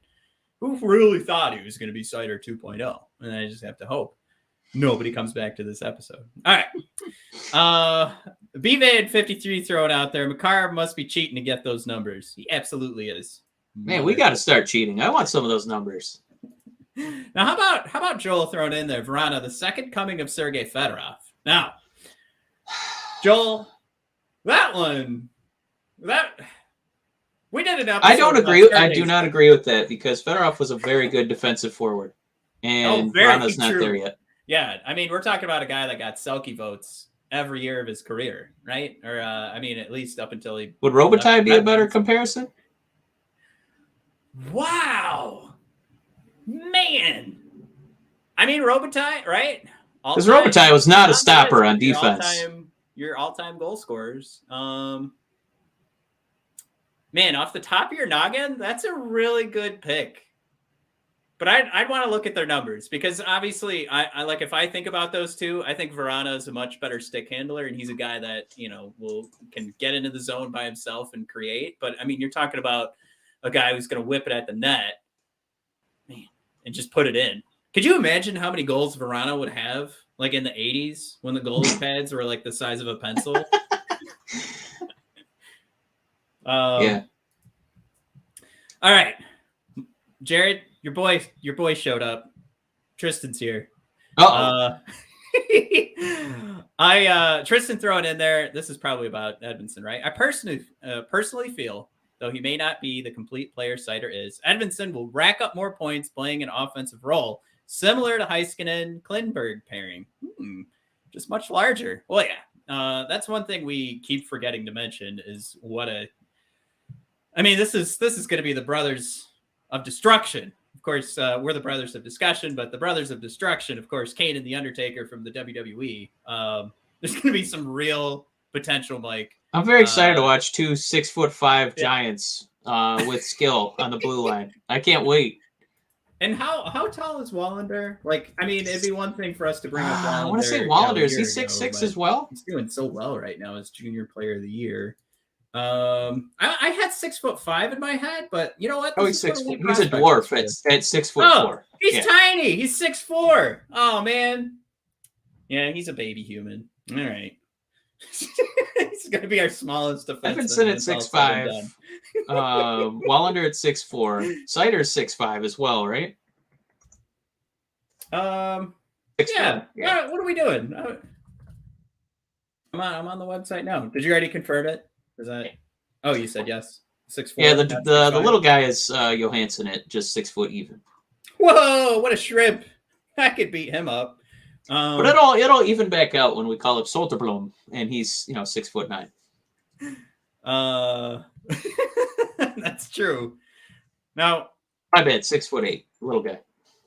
Speaker 1: Who really thought he was going to be Cider 2.0? And I just have to hope nobody comes back to this episode. All right. BVAD 53 thrown out there. Makar must be cheating to get those numbers. He absolutely is.
Speaker 2: Man, we got to start cheating. I want some of those numbers.
Speaker 1: Now, how about Joel thrown in there? Verana, the second coming of Sergei Fedorov. Now, Joel, that we did an episode.
Speaker 2: I don't agree. I do not agree with that because Fedorov was a very good defensive forward, and Verana's not there yet.
Speaker 1: Yeah, I mean, we're talking about a guy that got Selke votes every year of his career, right? Or I mean, at least up until he
Speaker 2: would Robitaille be a better comparison?
Speaker 1: Wow, man. I mean, Robitaille, right?
Speaker 2: Because Robitaille was not a stopper on defense.
Speaker 1: Your all-time goal scorers. Man, off the top of your noggin, that's a really good pick. But I'd want to look at their numbers because obviously, I like if I think about those two, I think Verana is a much better stick handler, and he's a guy that can get into the zone by himself and create. But I mean, you're talking about a guy who's going to whip it at the net, man, and just put it in. Could you imagine how many goals Verana would have, like in the 80s, when the goalie pads were like the size of a pencil?
Speaker 2: Yeah.
Speaker 1: All right, Jared, your boy showed up. Tristan's here. Tristan throwing in there. This is probably about Edvinsson, right? I personally feel, though he may not be the complete player Cider is, Edvinsson will rack up more points playing an offensive role, similar to Heiskanen Klingberg pairing. Just much larger. Well, yeah. That's one thing we keep forgetting to mention is this is going to be the Brothers of Destruction. Of course, we're the Brothers of Discussion, but the Brothers of Destruction, of course, Kane and the Undertaker from the WWE. There's going to be some real potential, Mike.
Speaker 2: I'm very excited to watch 2 6'5" giants with skill on the blue line. I can't wait.
Speaker 1: And how tall is Wallander? Like, I mean, it'd be one thing for us to bring up Wallander.
Speaker 2: I want to say Wallander. Is he 6'6" as well?
Speaker 1: He's doing so well right now as Junior Player of the Year. I had 6'5" in my head, but you know what?
Speaker 2: He's 6'4". He's a dwarf at 6'4".
Speaker 1: Oh, he's tiny. He's 6'4". Oh man. Yeah, he's a baby human. All right. He's gonna be our smallest defenseman.
Speaker 2: Edvinsson at 6'5". Wallander at 6'4". Cider's 6'5" as well, right?
Speaker 1: 6'4". Yeah. What are we doing? I'm on the website now. Did you already confirm it? Is that? Oh, you said yes. 6'4".
Speaker 2: Yeah, the little guy is Johansson at just 6 foot even.
Speaker 1: Whoa! What a shrimp! I could beat him up.
Speaker 2: But it'll even back out when we call up Soderblom, and he's 6'9".
Speaker 1: That's true. Now,
Speaker 2: I bet 6'8", little guy.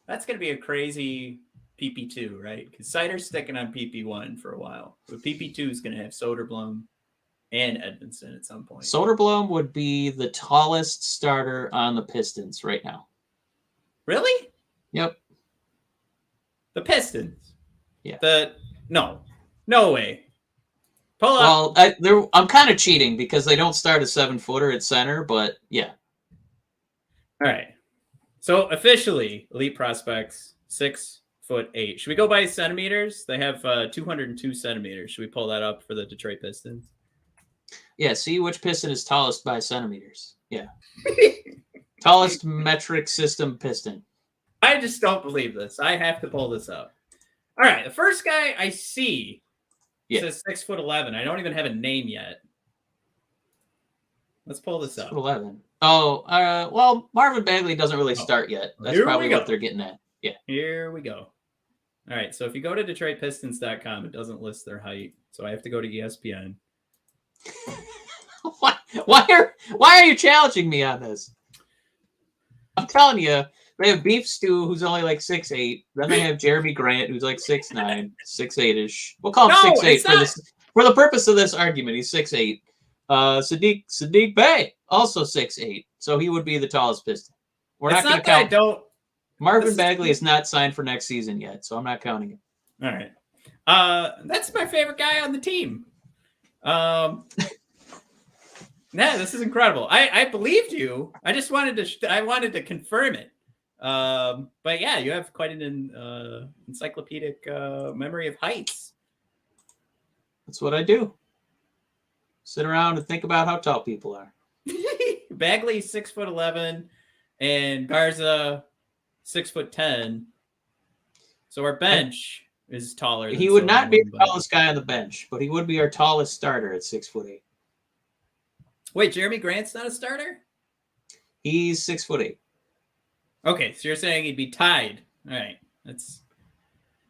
Speaker 1: That's gonna be a crazy PP2, right? Because Cider's sticking on PP1 for a while, but PP2 is gonna have Soderblom and Edvinsson at some point.
Speaker 2: Soderblom would be the tallest starter on the Pistons right now.
Speaker 1: Really?
Speaker 2: Yep.
Speaker 1: The Pistons?
Speaker 2: Yeah.
Speaker 1: No, No way. Pull up.
Speaker 2: Well, I'm kind of cheating because they don't start a 7-footer at center, but yeah.
Speaker 1: All right. So officially, elite prospects 6'8". Should we go by centimeters? They have 202 centimeters. Should we pull that up for the Detroit Pistons?
Speaker 2: Yeah. See which piston is tallest by centimeters. Yeah. Tallest metric system piston.
Speaker 1: I just don't believe this. I have to pull this up. All right. The first guy I see says 6'11". I don't even have a name yet. Let's pull this up.
Speaker 2: 6'11". Oh, well, Marvin Bagley doesn't really start yet. That's probably what they're getting at. Yeah.
Speaker 1: Here we go. All right. So if you go to DetroitPistons.com, it doesn't list their height. So I have to go to ESPN.
Speaker 2: Why are you challenging me on this? I'm telling you, they have Beef Stew, who's only like 6'8". Then they have Jeremy Grant, who's like 6'9", 6'8-ish. We'll call him 6'8 for the purpose of this argument. He's 6'8". Sadiq Bey, also 6'8". So he would be the tallest Piston. We're not going to count. Marvin Bagley is not signed for next season yet, so I'm not counting him.
Speaker 1: All right. That's my favorite guy on the team. Yeah, this is incredible. I believed you. I just wanted to confirm it. But yeah, you have quite an encyclopedic memory of heights.
Speaker 2: That's what I do. Sit around and think about how tall people are.
Speaker 1: Bagley 6'11", and Garza 6'10". So our bench is taller.
Speaker 2: He would not be the tallest guy on the bench, but he would be our tallest starter at 6'8".
Speaker 1: Wait, Jeremy Grant's not a starter?
Speaker 2: He's 6'8".
Speaker 1: Okay, so you're saying he'd be tied. All right,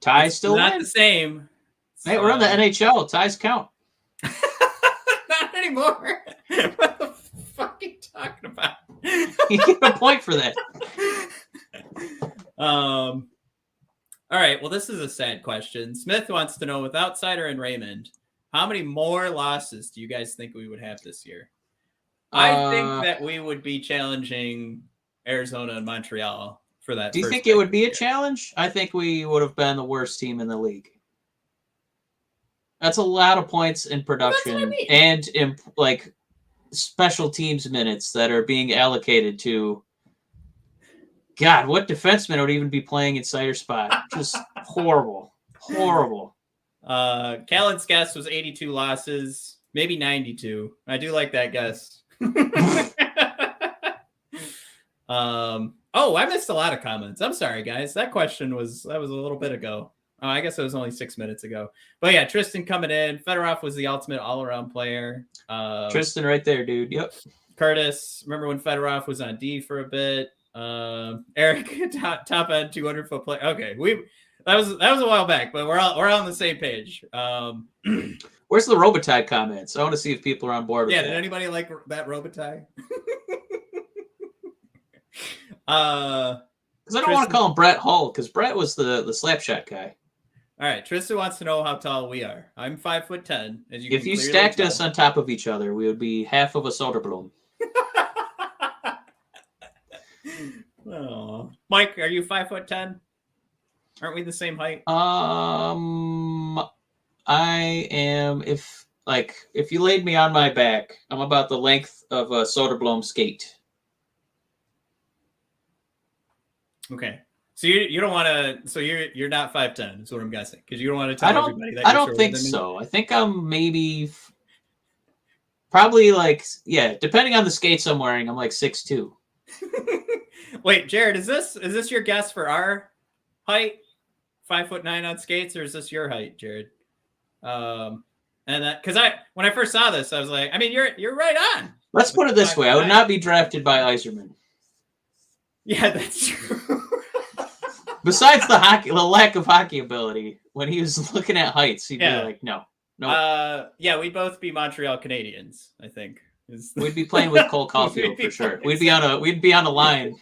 Speaker 2: Ties still
Speaker 1: not
Speaker 2: win.
Speaker 1: The same.
Speaker 2: Hey, we're on the NHL. Ties count.
Speaker 1: Not anymore. What the fuck are you talking about?
Speaker 2: You get a point for that.
Speaker 1: All right. Well, this is a sad question. Smith wants to know, without Cider and Raymond, how many more losses do you guys think we would have this year? I think that we would be challenging Arizona and Montreal for that.
Speaker 2: Do you think it would be a challenge? I think we would have been the worst team in the league. That's a lot of points in production and in like special teams minutes that are being allocated to. God, what defenseman would even be playing in Cider spot? Just horrible.
Speaker 1: Callan's guess was 82 losses, maybe 92. I do like that guess. I missed a lot of comments. I'm sorry, guys. That question was a little bit ago. I guess it was only 6 minutes ago. But yeah, Tristan coming in. Fedorov was the ultimate all-around player.
Speaker 2: Tristan right there, dude. Yep.
Speaker 1: Curtis, remember when Fedorov was on D for a bit? Eric, top end 200-foot play. Okay, that was a while back, but we're on the same page.
Speaker 2: Where's the Robitaille comments? I want to see if people are on board with that.
Speaker 1: Did anybody like that Robitaille?
Speaker 2: Because I don't want to call him Brett Hull, because Brett was the slapshot guy.
Speaker 1: All right, Tristan wants to know how tall we are. I'm 5'10".
Speaker 2: If you stacked us on top of each other, we would be half of a Soderblom.
Speaker 1: Oh, Mike, are you 5'10"? Aren't we the same height?
Speaker 2: I am. If you laid me on my back, I'm about the length of a Soderblom skate.
Speaker 1: Okay. So you don't want to. So you're not 5'10". Is what I'm guessing, because you don't want to tell everybody that.
Speaker 2: I don't think so. I think I'm probably depending on the skates I'm wearing, I'm like 6'2".
Speaker 1: Wait, Jared, is this your guess for our height? 5'9" on skates, or is this your height, Jared? And that, because when I first saw this, I was like, I mean, you're right on.
Speaker 2: Let's put it this way: I would not be drafted by Yzerman.
Speaker 1: Yeah, that's true.
Speaker 2: Besides the lack of hockey ability, when he was looking at heights, he'd be like, no.
Speaker 1: We'd both be Montreal Canadiens, I think.
Speaker 2: We'd be playing with Cole Caulfield for sure. We'd be on a line.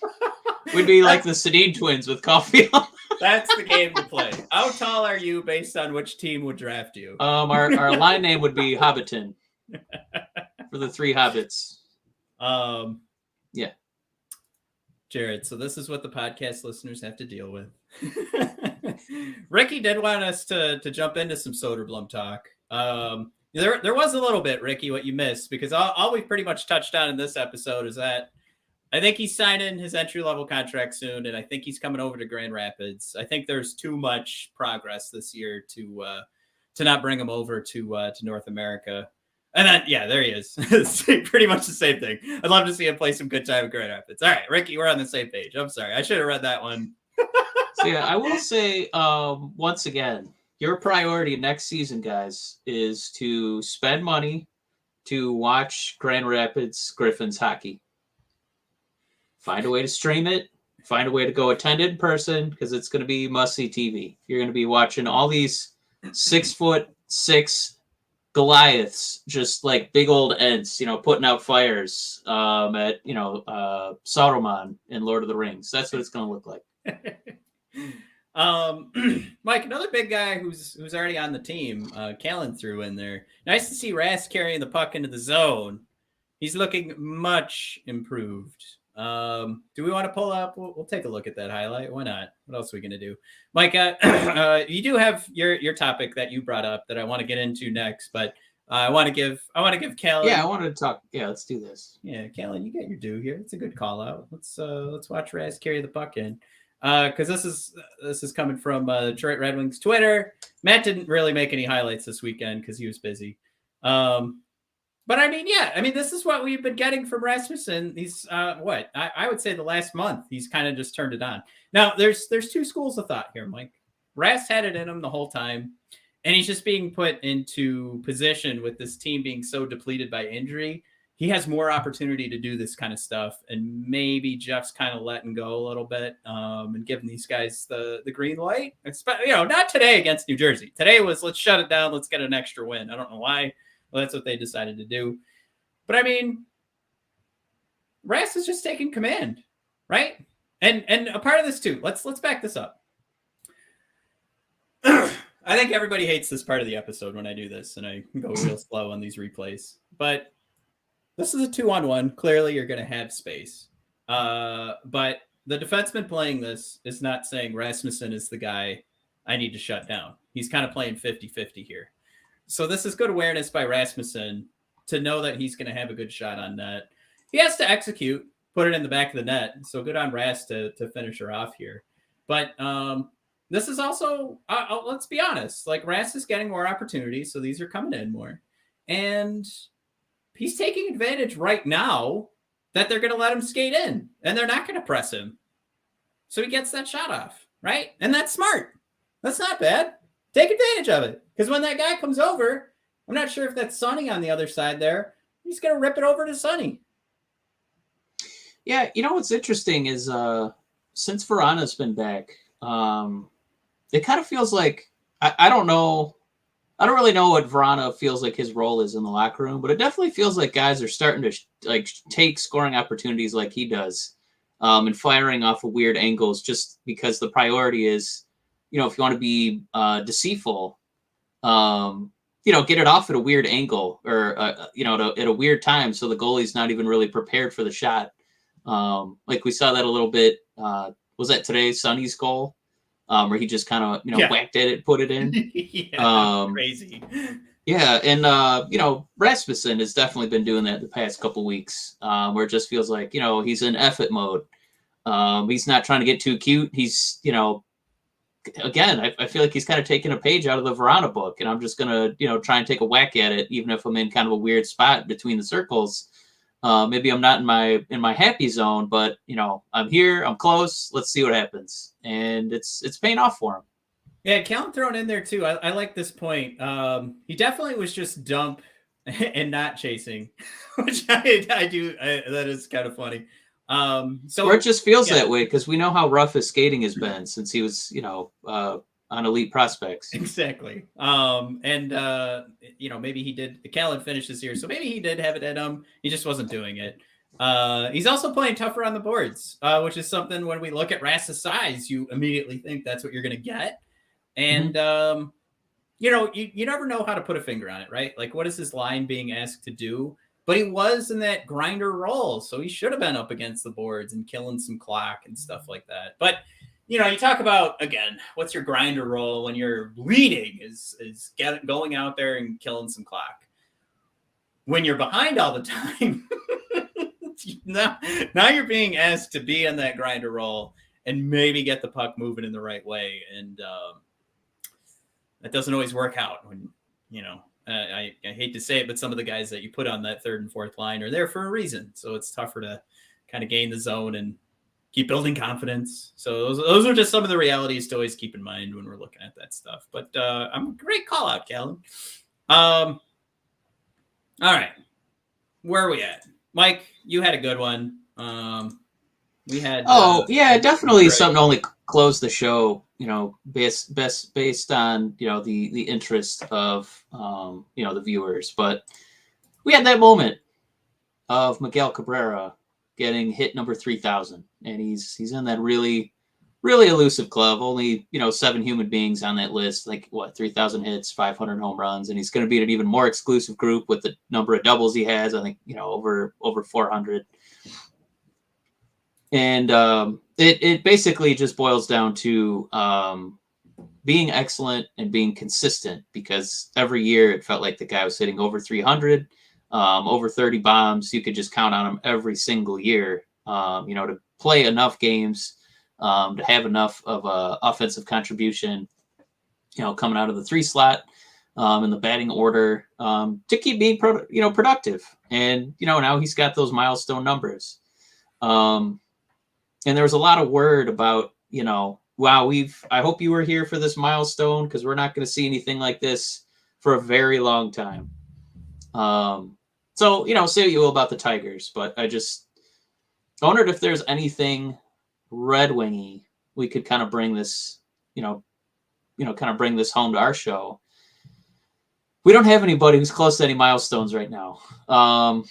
Speaker 2: We'd be like the Sedin twins with Caulfield.
Speaker 1: That's the game to play. How tall are you based on which team would draft you?
Speaker 2: Our line name would be Hobbiton for the three hobbits.
Speaker 1: Yeah. Jared, so this is what the podcast listeners have to deal with. Ricky did want us to jump into some Soderblom talk. There was a little bit, Ricky, what you missed, because all we've pretty much touched on in this episode is that I think he's signing his entry-level contract soon, and I think he's coming over to Grand Rapids. I think there's too much progress this year to not bring him over to North America. And then, yeah, there he is. Pretty much the same thing. I'd love to see him play some good time at Grand Rapids. All right, Ricky, we're on the same page. I'm sorry. I should have read that one.
Speaker 2: So, yeah, I will say once again, your priority next season, guys, is to spend money to watch Grand Rapids Griffins hockey. Find a way to stream it. Find a way to go attend it in person, because it's going to be must-see TV. You're going to be watching all these 6'6" Goliaths, just like big old Ents, putting out fires at, Saruman in Lord of the Rings. That's what it's going to look like.
Speaker 1: Mike, another big guy who's already on the team, Callan threw in there. Nice to see Ras carrying the puck into the zone. He's looking much improved. Do we want to pull up? We'll take a look at that highlight. Why not? What else are we going to do? Mike, you do have your topic that you brought up that I want to get into next, but I want to give Callan.
Speaker 2: Yeah, I wanted to talk. Yeah, let's do this.
Speaker 1: Yeah, Callan, you get your due here. It's a good call out. Let's watch Raz carry the puck in. Because this is coming from Detroit Red Wings Twitter. Matt didn't really make any highlights this weekend because he was busy. But I mean, this is what we've been getting from Rasmussen. He's I would say the last month he's kind of just turned it on. Now there's two schools of thought here, Mike. Ras had it in him the whole time, and he's just being put into position with this team being so depleted by injury. He has more opportunity to do this kind of stuff, and maybe Jeff's kind of letting go a little bit and giving these guys the green light. Not today against New Jersey. Today was let's shut it down, let's get an extra win. I don't know why. Well, that's what they decided to do. But I mean, Ras is just taking command, right? And a part of this too. Let's back this up. I think everybody hates this part of the episode when I do this, and I go real slow on these replays. But this is a 2-on-1. Clearly, you're going to have space. But the defenseman playing this is not saying Rasmussen is the guy I need to shut down. He's kind of playing 50-50 here. So this is good awareness by Rasmussen to know that he's going to have a good shot on net. He has to execute, put it in the back of the net. So good on Ras to finish her off here. But this is also, let's be honest, like Ras is getting more opportunities. So these are coming in more. And he's taking advantage right now that they're going to let him skate in. And they're not going to press him. So he gets that shot off, right? And that's smart. That's not bad. Take advantage of it. Because when that guy comes over, I'm not sure if that's Sonny on the other side there. He's going to rip it over to Sonny.
Speaker 2: Yeah, what's interesting is since Verana's been back, it kind of feels like, I don't know. I don't really know what Vrana feels like his role is in the locker room, but it definitely feels like guys are starting to take scoring opportunities like he does and firing off of weird angles just because the priority is, if you want to be deceitful, get it off at a weird angle or, at a weird time. So the goalie's not even really prepared for the shot. Like we saw that a little bit. Was that today, Sonny's goal? Where he just kind of, whacked at it, put it in.
Speaker 1: Crazy.
Speaker 2: Yeah. And, Rasmussen has definitely been doing that the past couple weeks where it just feels like, he's in effort mode. He's not trying to get too cute. He's, again, I feel like he's kind of taking a page out of the Verana book, and I'm just going to, try and take a whack at it, even if I'm in kind of a weird spot between the circles. Maybe I'm not in my happy zone, but, I'm here, I'm close. Let's see what happens. And it's paying off for him.
Speaker 1: Yeah, Callan thrown in there too. I like this point. He definitely was just dump and not chasing, which I do. That is kind of funny.
Speaker 2: Or it just feels that way because we know how rough his skating has been since he was, on Elite Prospects.
Speaker 1: Exactly. Maybe he did. Callan finishes here, so maybe he did have it in him. He just wasn't doing it. He's also playing tougher on the boards, which is something when we look at Rass's size, you immediately think that's what you're going to get. And, you never know how to put a finger on it, right? Like, what is his line being asked to do? But he was in that grinder role, so he should have been up against the boards and killing some clock and stuff like that. But you talk about, again, what's your grinder role when you're leading is going out there and killing some clock. When you're behind all the time, now you're being asked to be on that grinder role and maybe get the puck moving in the right way. And that doesn't always work out when, I hate to say it, but some of the guys that you put on that third and fourth line are there for a reason. So it's tougher to kind of gain the zone and keep building confidence. So those are just some of the realities to always keep in mind when we're looking at that stuff. But I'm a great call out, Callan. All right. Where are we at? Mike, you had a good one. We had.
Speaker 2: Definitely something to only close the show. Based on the interest of the viewers. But we had that moment of Miguel Cabrera getting hit number 3,000, and he's in that really, really elusive club. Only 7 human beings on that list. 3,000 hits, 500 home runs, and he's going to be an even more exclusive group with the number of doubles he has. I think over 400. And it basically just boils down to being excellent and being consistent, because every year it felt like the guy was hitting over 300, over 30 bombs. You could just count on him every single year, to play enough games, to have enough of a offensive contribution, coming out of the 3 slot in the batting order, to keep being productive. And, now he's got those milestone numbers. And there was a lot of word about, wow, I hope you were here for this milestone, because we're not going to see anything like this for a very long time. So, say what you will about the Tigers, but I wondered if there's anything Red Wingy we could kind of bring this, bring this home to our show. We don't have anybody who's close to any milestones right now. Our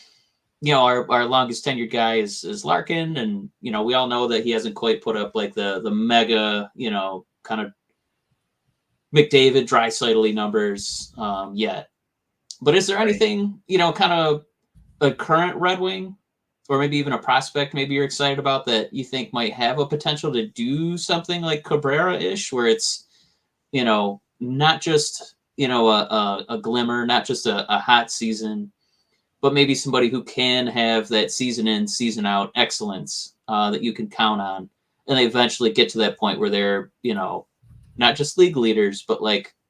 Speaker 2: longest tenured guy is Larkin, and we all know that he hasn't quite put up the mega kind of McDavid, Draisaitl numbers yet. But is there anything kind of a current Red Wing, or maybe even a prospect maybe you're excited about that you think might have a potential to do something like Cabrera-ish, where it's not just a glimmer, not just a hot season, but maybe somebody who can have that season in, season out excellence that you can count on, and they eventually get to that point where they're, not just league leaders, but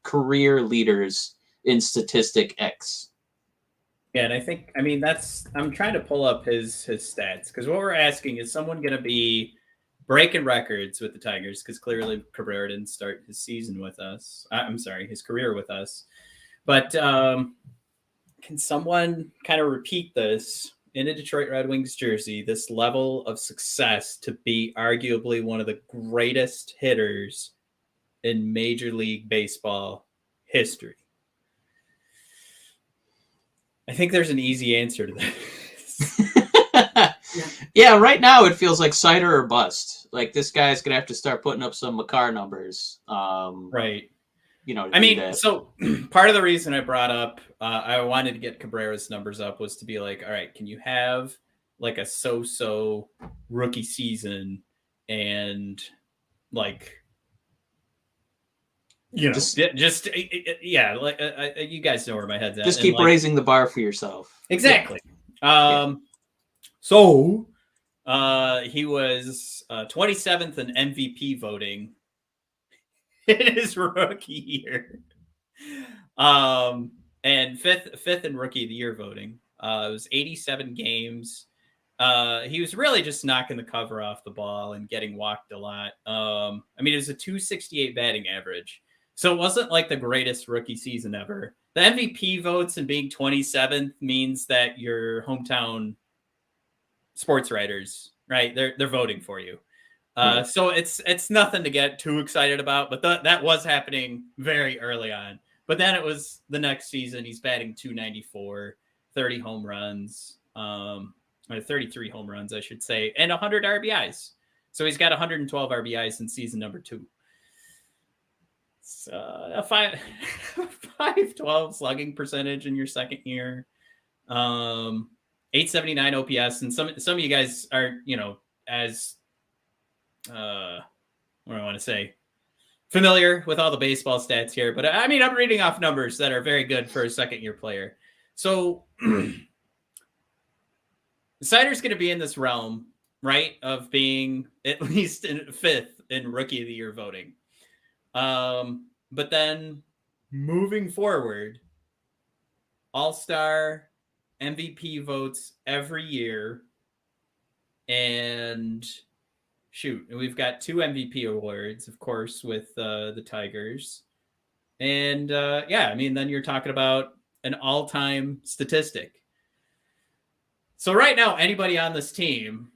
Speaker 2: career leaders in statistic X.
Speaker 1: Yeah, and I'm trying to pull up his stats, because what we're asking is someone going to be breaking records with the Tigers, because clearly Cabrera didn't start his season with us. His career with us. But can someone kind of repeat this in a Detroit Red Wings jersey, this level of success to be arguably one of the greatest hitters in Major League Baseball history? I think there's an easy answer to this.
Speaker 2: Yeah, right now it feels like Cider or bust. This guy's going to have to start putting up some Makar numbers.
Speaker 1: Right.
Speaker 2: That.
Speaker 1: So part of the reason I brought up, I wanted to get Cabrera's numbers up, was to be all right, can you have a so-so rookie season and you guys know where my head's at.
Speaker 2: Just keep raising the bar for yourself.
Speaker 1: Exactly. Yeah. So he was 27th in MVP voting in his rookie year, and fifth in rookie of the year voting. It was 87 games. He was really just knocking the cover off the ball and getting walked a lot. It was a 268 batting average, so it wasn't the greatest rookie season ever. The MVP votes and being 27th means that your hometown sports writers, right? They're voting for you. So it's nothing to get too excited about, but that was happening very early on. But then it was the next season, he's batting 294, 30 home runs, or 33 home runs, I should say, and 100 RBIs. So he's got 112 RBIs in season number 2. So a 512 slugging percentage in your second year, 879 OPS, and some of you guys are as what do I want to say? Familiar with all the baseball stats here, but I mean, I'm reading off numbers that are very good for a second-year player. So Cider's going to be in this realm, right, of being at least in fifth in Rookie of the Year voting. But then moving forward, All-Star, MVP votes every year, and shoot, we've got 2 MVP awards, of course, with the Tigers. And yeah, I mean, then you're talking about an all-time statistic. So right now, anybody on this team,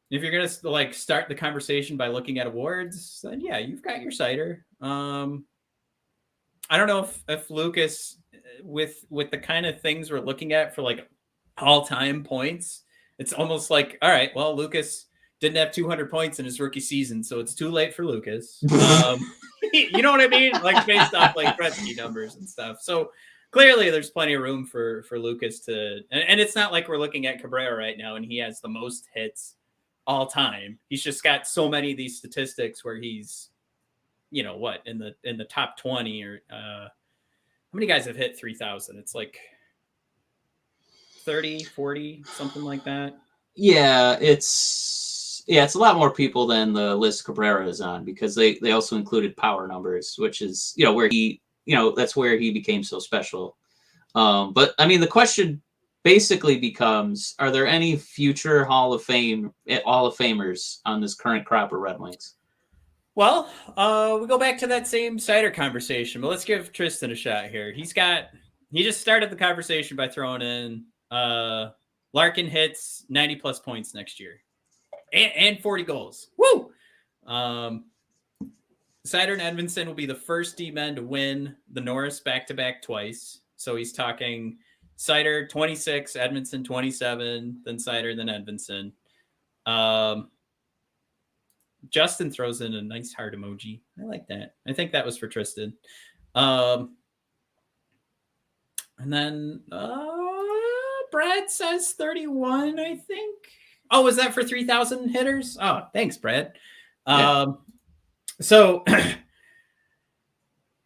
Speaker 1: if you're gonna like start the conversation by looking at awards, then yeah, you've got your Cider. I don't know if Lucas, with the kind of things we're looking at for like all-time points, it's almost like, all right, well, Lucas didn't have 200 points in his rookie season, so it's too late for Lucas. You know what I mean? Like based off like Gretzky numbers and stuff. So clearly there's plenty of room for Lucas to, and it's not like we're looking at Cabrera right now and he has the most hits all time. He's just got so many of these statistics where he's, you know what, in the top 20 or how many guys have hit 3,000? It's like 30, 40, something like that.
Speaker 2: Yeah, it's a lot more people than the list Cabrera is on, because they also included power numbers, which is, you know, where he, you know, that's where he became so special. But I mean, the question basically becomes, are there any future Hall of Famers on this current crop of Red Wings?
Speaker 1: Well, we go back to that same Cider conversation, but let's give Tristan a shot here. He just started the conversation by throwing in Larkin hits 90 plus points next year and 40 goals. Woo! Cider and Edvinsson will be the first D-men to win the Norris back-to-back twice. So he's talking Cider 26, Edvinsson 27, then Cider, then Edvinsson. Justin throws in a nice heart emoji. I like that. I think that was for Tristan. And then Brad says 31, I think. Oh, was that for 3,000 hitters? Oh, thanks, Brad.
Speaker 2: Yeah.
Speaker 1: So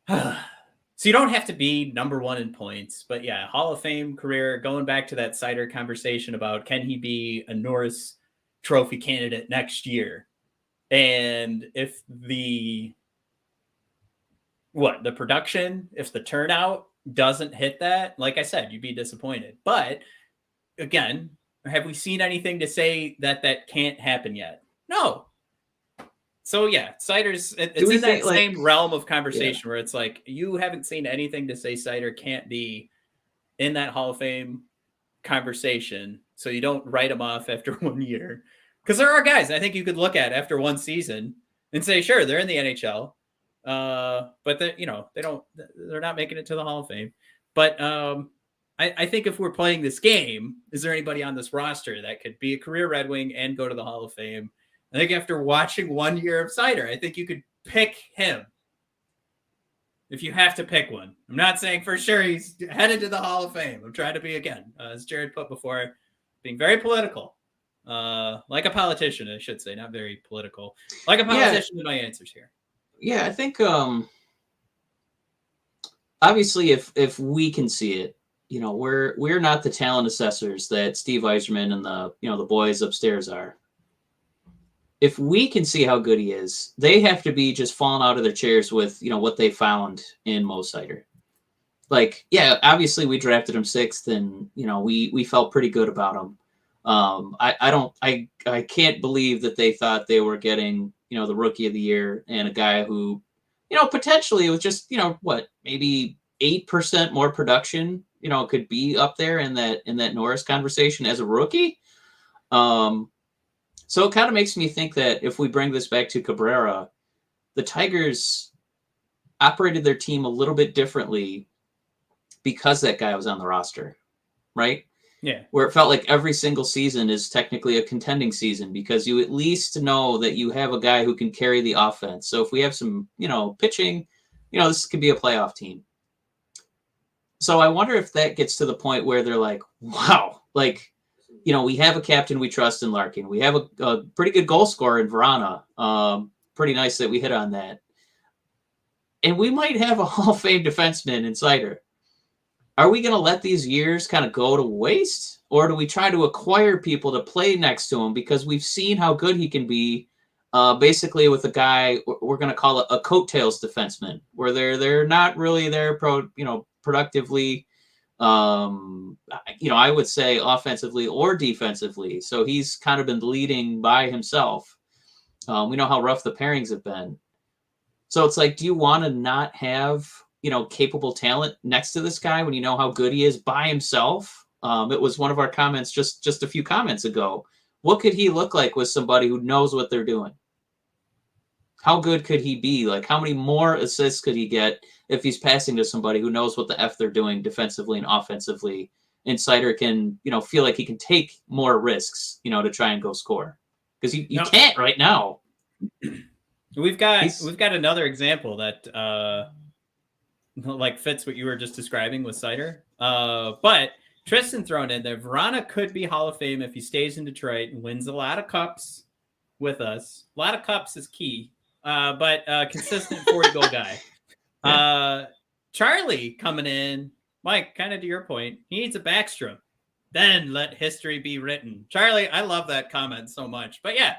Speaker 1: you don't have to be number one in points, but yeah, Hall of Fame career, going back to that Cider conversation about can he be a Norris Trophy candidate next year? And if the production, if the turnout doesn't hit that, like I said, you'd be disappointed. But again, have we seen anything to say that can't happen yet? No. So yeah, Cider's it's in that same realm of conversation where it's like you haven't seen anything to say Cider can't be in that Hall of Fame conversation, so you don't write him off after 1 year. Because there are guys I think you could look at after one season and say, sure, they're in the NHL, but they're not making it to the Hall of Fame. But I think if we're playing this game, is there anybody on this roster that could be a career Red Wing and go to the Hall of Fame? I think after watching 1 year of Cider, I think you could pick him if you have to pick one. I'm not saying for sure he's headed to the Hall of Fame. I'm trying to be, again, as Jared put before, being very political. Like a politician, I should say, not very political. Like a politician in my answers here.
Speaker 2: Yeah, I think obviously if we can see it, you know, we're not the talent assessors that Steve Yzerman and the boys upstairs are. If we can see how good he is, they have to be just falling out of their chairs with, you know, what they found in Mo Cider. Like, yeah, obviously we drafted him 6th, and you know we felt pretty good about him. I can't believe that they thought they were getting, you know, the Rookie of the Year and a guy who, you know, potentially with just, you know, maybe 8% more production, you know, could be up there in that Norris conversation as a rookie. So it kind of makes me think that if we bring this back to Cabrera, the Tigers operated their team a little bit differently because that guy was on the roster, right?
Speaker 1: Yeah.
Speaker 2: Where it felt like every single season is technically a contending season because you at least know that you have a guy who can carry the offense. So if we have some, you know, pitching, you know, this could be a playoff team. So I wonder if that gets to the point where they're like, wow, like, you know, we have a captain we trust in Larkin. We have a pretty good goal scorer in Verana. pretty nice that we hit on that. And we might have a Hall of Fame defenseman in Cider. Are we going to let these years kind of go to waste? Or do we try to acquire people to play next to him? Because we've seen how good he can be, basically with a guy we're going to call it a coattails defenseman, where they're not really there productively, I would say offensively or defensively. So he's kind of been leading by himself. We know how rough the pairings have been. So it's like, do you want to not have capable talent next to this guy when you know how good he is by himself? It was one of our comments just a few comments ago. What could he look like with somebody who knows what they're doing? How good could he be? Like, how many more assists could he get if he's passing to somebody who knows what the F they're doing defensively and offensively? And Cider can, feel like he can take more risks, to try and go score. Because you can't right now.
Speaker 1: We've got another example that fits what you were just describing with Cider. But Tristan thrown in there. Vrana could be Hall of Fame if he stays in Detroit and wins a lot of cups with us. A lot of cups is key, but consistent 40-goal guy. Charlie coming in. Mike, kind of to your point, he needs a Backstrom. Then let history be written. Charlie, I love that comment so much. But yeah,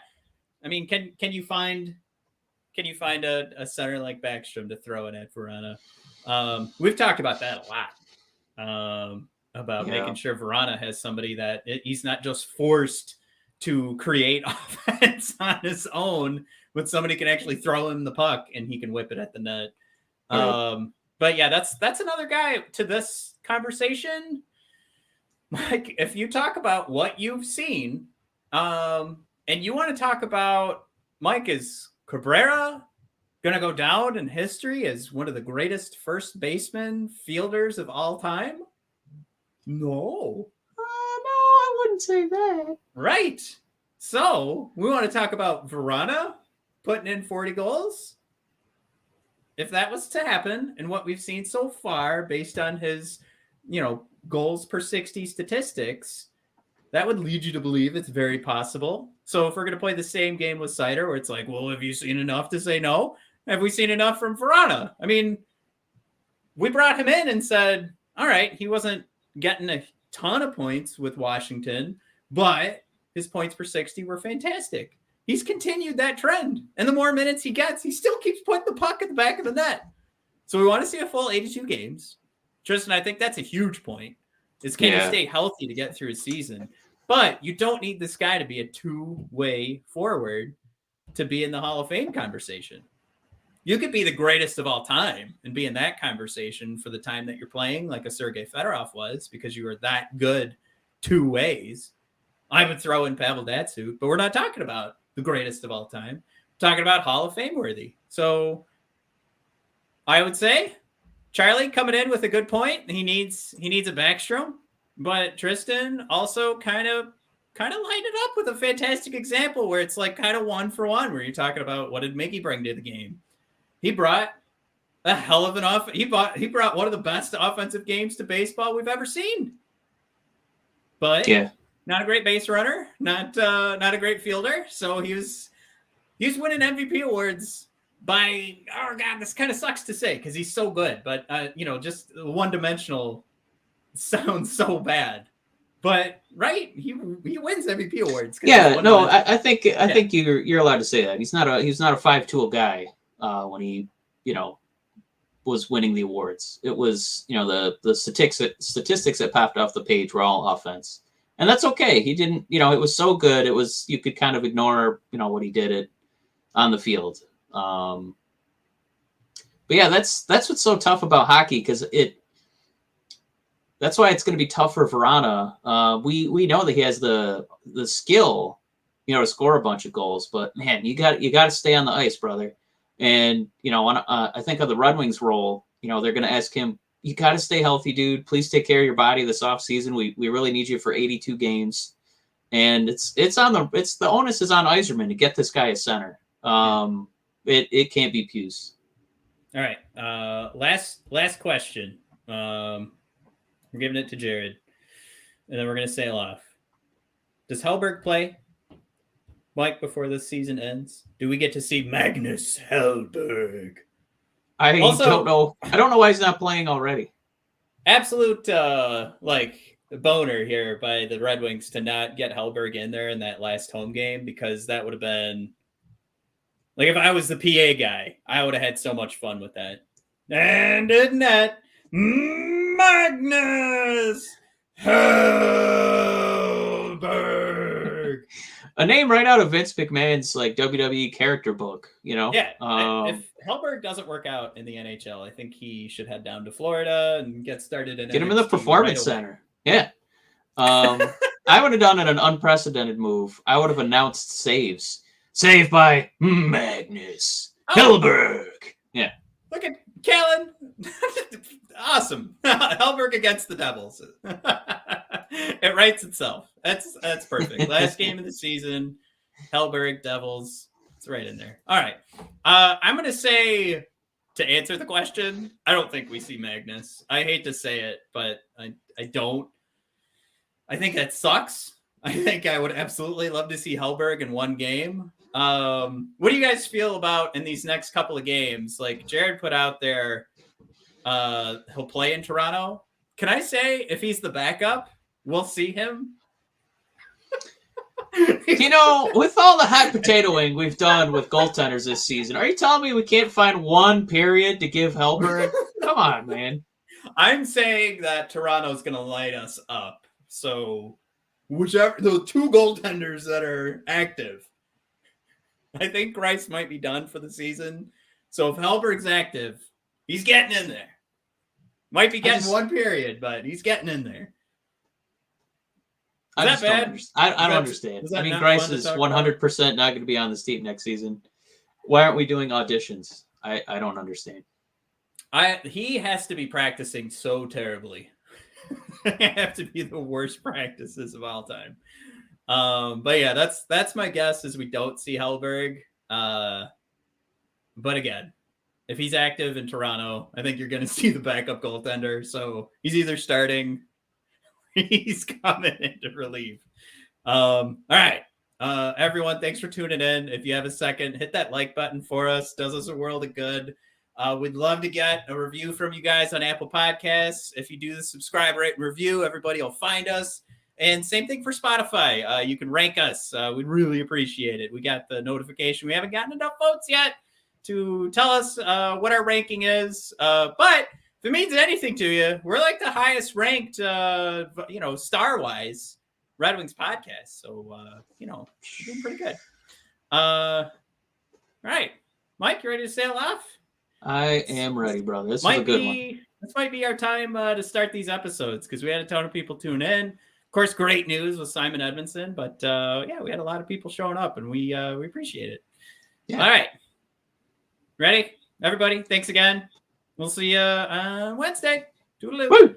Speaker 1: I mean, can you find a center like Backstrom to throw in at Vrana? We've talked about that a lot. About making sure Vrana has somebody that he's not just forced to create offense on his own, but somebody can actually throw him the puck and he can whip it at the net. But yeah, that's another guy to this conversation. Like, if you talk about what you've seen, and you want to talk about, Mike, is Cabrera going to go down in history as one of the greatest first baseman fielders of all time? No.
Speaker 2: No, I wouldn't say that.
Speaker 1: Right. So we want to talk about Vrana putting in 40 goals. If that was to happen, and what we've seen so far based on his, goals per 60 statistics, that would lead you to believe it's very possible. So if we're going to play the same game with Cider, where it's like, well, have you seen enough to say no? Have we seen enough from Vrana? I mean, we brought him in and said, all right, he wasn't getting a ton of points with Washington, but his points per 60 were fantastic. He's continued that trend. And the more minutes he gets, he still keeps putting the puck at the back of the net. So we want to see a full 82 games. Tristan, I think that's a huge point. Is can he stay healthy to get through a season? But you don't need this guy to be a two-way forward to be in the Hall of Fame conversation. You could be the greatest of all time and be in that conversation for the time that you're playing, like a Sergei Fedorov was, because you were that good two ways. I would throw in Pavel Datsyuk, but we're not talking about the greatest of all time. We're talking about Hall of Fame worthy. So I would say Charlie coming in with a good point. He needs a Backstrom, but Tristan also kind of lined it up with a fantastic example where it's like kind of one for one, where you're talking about what did Mickey bring to the game. He brought a hell of an he brought one of the best offensive games to baseball we've ever seen. But not a great base runner, not a great fielder. So he's winning MVP awards by, oh God, this kind of sucks to say because he's so good, but just one-dimensional sounds so bad. But right, he wins MVP awards.
Speaker 2: Yeah, no, I think you're allowed to say that. He's not a 5-tool guy when he was winning the awards. It was the statistics that popped off the page were all offense. And that's okay. He didn't, it was so good. It was, you could kind of ignore, what he did on the field. But yeah, that's what's so tough about hockey, because that's why it's going to be tough for Vrana. We know that he has the skill, to score a bunch of goals. But man, you got to stay on the ice, brother. And I think of the Red Wings role, they're going to ask him, you got to stay healthy, dude. Please take care of your body this offseason. We really need you for 82 games. And the onus is on Yzerman to get this guy a center. It can't be Puce.
Speaker 1: All right. Last question. We're giving it to Jared, and then we're going to sail off. Does Hellberg play? Mike, before this season ends? Do we get to see Magnus Hellberg?
Speaker 2: I
Speaker 1: Also-
Speaker 2: don't know. I don't know why he's not playing already.
Speaker 1: Absolute boner here by the Red Wings to not get Hellberg in there in that last home game, because that would have been like, if I was the PA guy, I would have had so much fun with that. And in net, Magnus Hellberg.
Speaker 2: A name right out of Vince McMahon's like WWE character book, you know?
Speaker 1: Yeah, if Hellberg doesn't work out in the NHL, I think he should head down to Florida and get started in
Speaker 2: Get him in the
Speaker 1: NXT
Speaker 2: Performance
Speaker 1: right
Speaker 2: Center. Yeah. I would have done an unprecedented move. I would have announced saves. Save by Magnus Hellberg. Yeah.
Speaker 1: Look at Kellen. Awesome. Hellberg against the Devils. It writes itself. That's perfect. Last game of the season, Hellberg, Devils. It's right in there. All right. I'm going to say, to answer the question, I don't think we see Magnus. I hate to say it, but I don't. I think that sucks. I think I would absolutely love to see Hellberg in one game. What do you guys feel about in these next couple of games? Like Jared put out there, he'll play in Toronto. Can I say, if he's the backup, we'll see him?
Speaker 2: You know, with all the hot potatoing we've done with goaltenders this season, are you telling me we can't find one period to give Hellberg? Come on, man.
Speaker 1: I'm saying that Toronto's going to light us up. So whichever, the two goaltenders that are active, I think Rice might be done for the season. So if Hellberg's active, he's getting in there. Might be getting one period, but he's getting in there.
Speaker 2: I don't understand. I mean, Grice is 100% not going to be on this team next season. Why aren't we doing auditions? I don't understand.
Speaker 1: He has to be practicing so terribly. They have to be the worst practices of all time. But yeah, that's my guess, is we don't see Hellberg. But again, if he's active in Toronto, I think you're going to see the backup goaltender. So he's either starting, he's coming in to relieve. All right. Everyone, thanks for tuning in. If you have a second, hit that like button for us. Does us a world of good. We'd love to get a review from you guys on Apple Podcasts. If you do the subscribe, rate, and review, everybody will find us. And same thing for Spotify. You can rank us. We'd really appreciate it. We got the notification. We haven't gotten enough votes yet to tell us what our ranking is. But if it means anything to you, we're like the highest ranked, star-wise Red Wings podcast. So, we're doing pretty good. All right. Mike, you ready to sail off?
Speaker 2: I am ready, brother. This is a good one.
Speaker 1: This might be our time to start these episodes, because we had a ton of people tune in. Of course, great news with Simon Edvinsson, but we had a lot of people showing up, and we appreciate it. Yeah. All right. Ready? Everybody, thanks again. We'll see you on Wednesday. Toodaloo. Woo!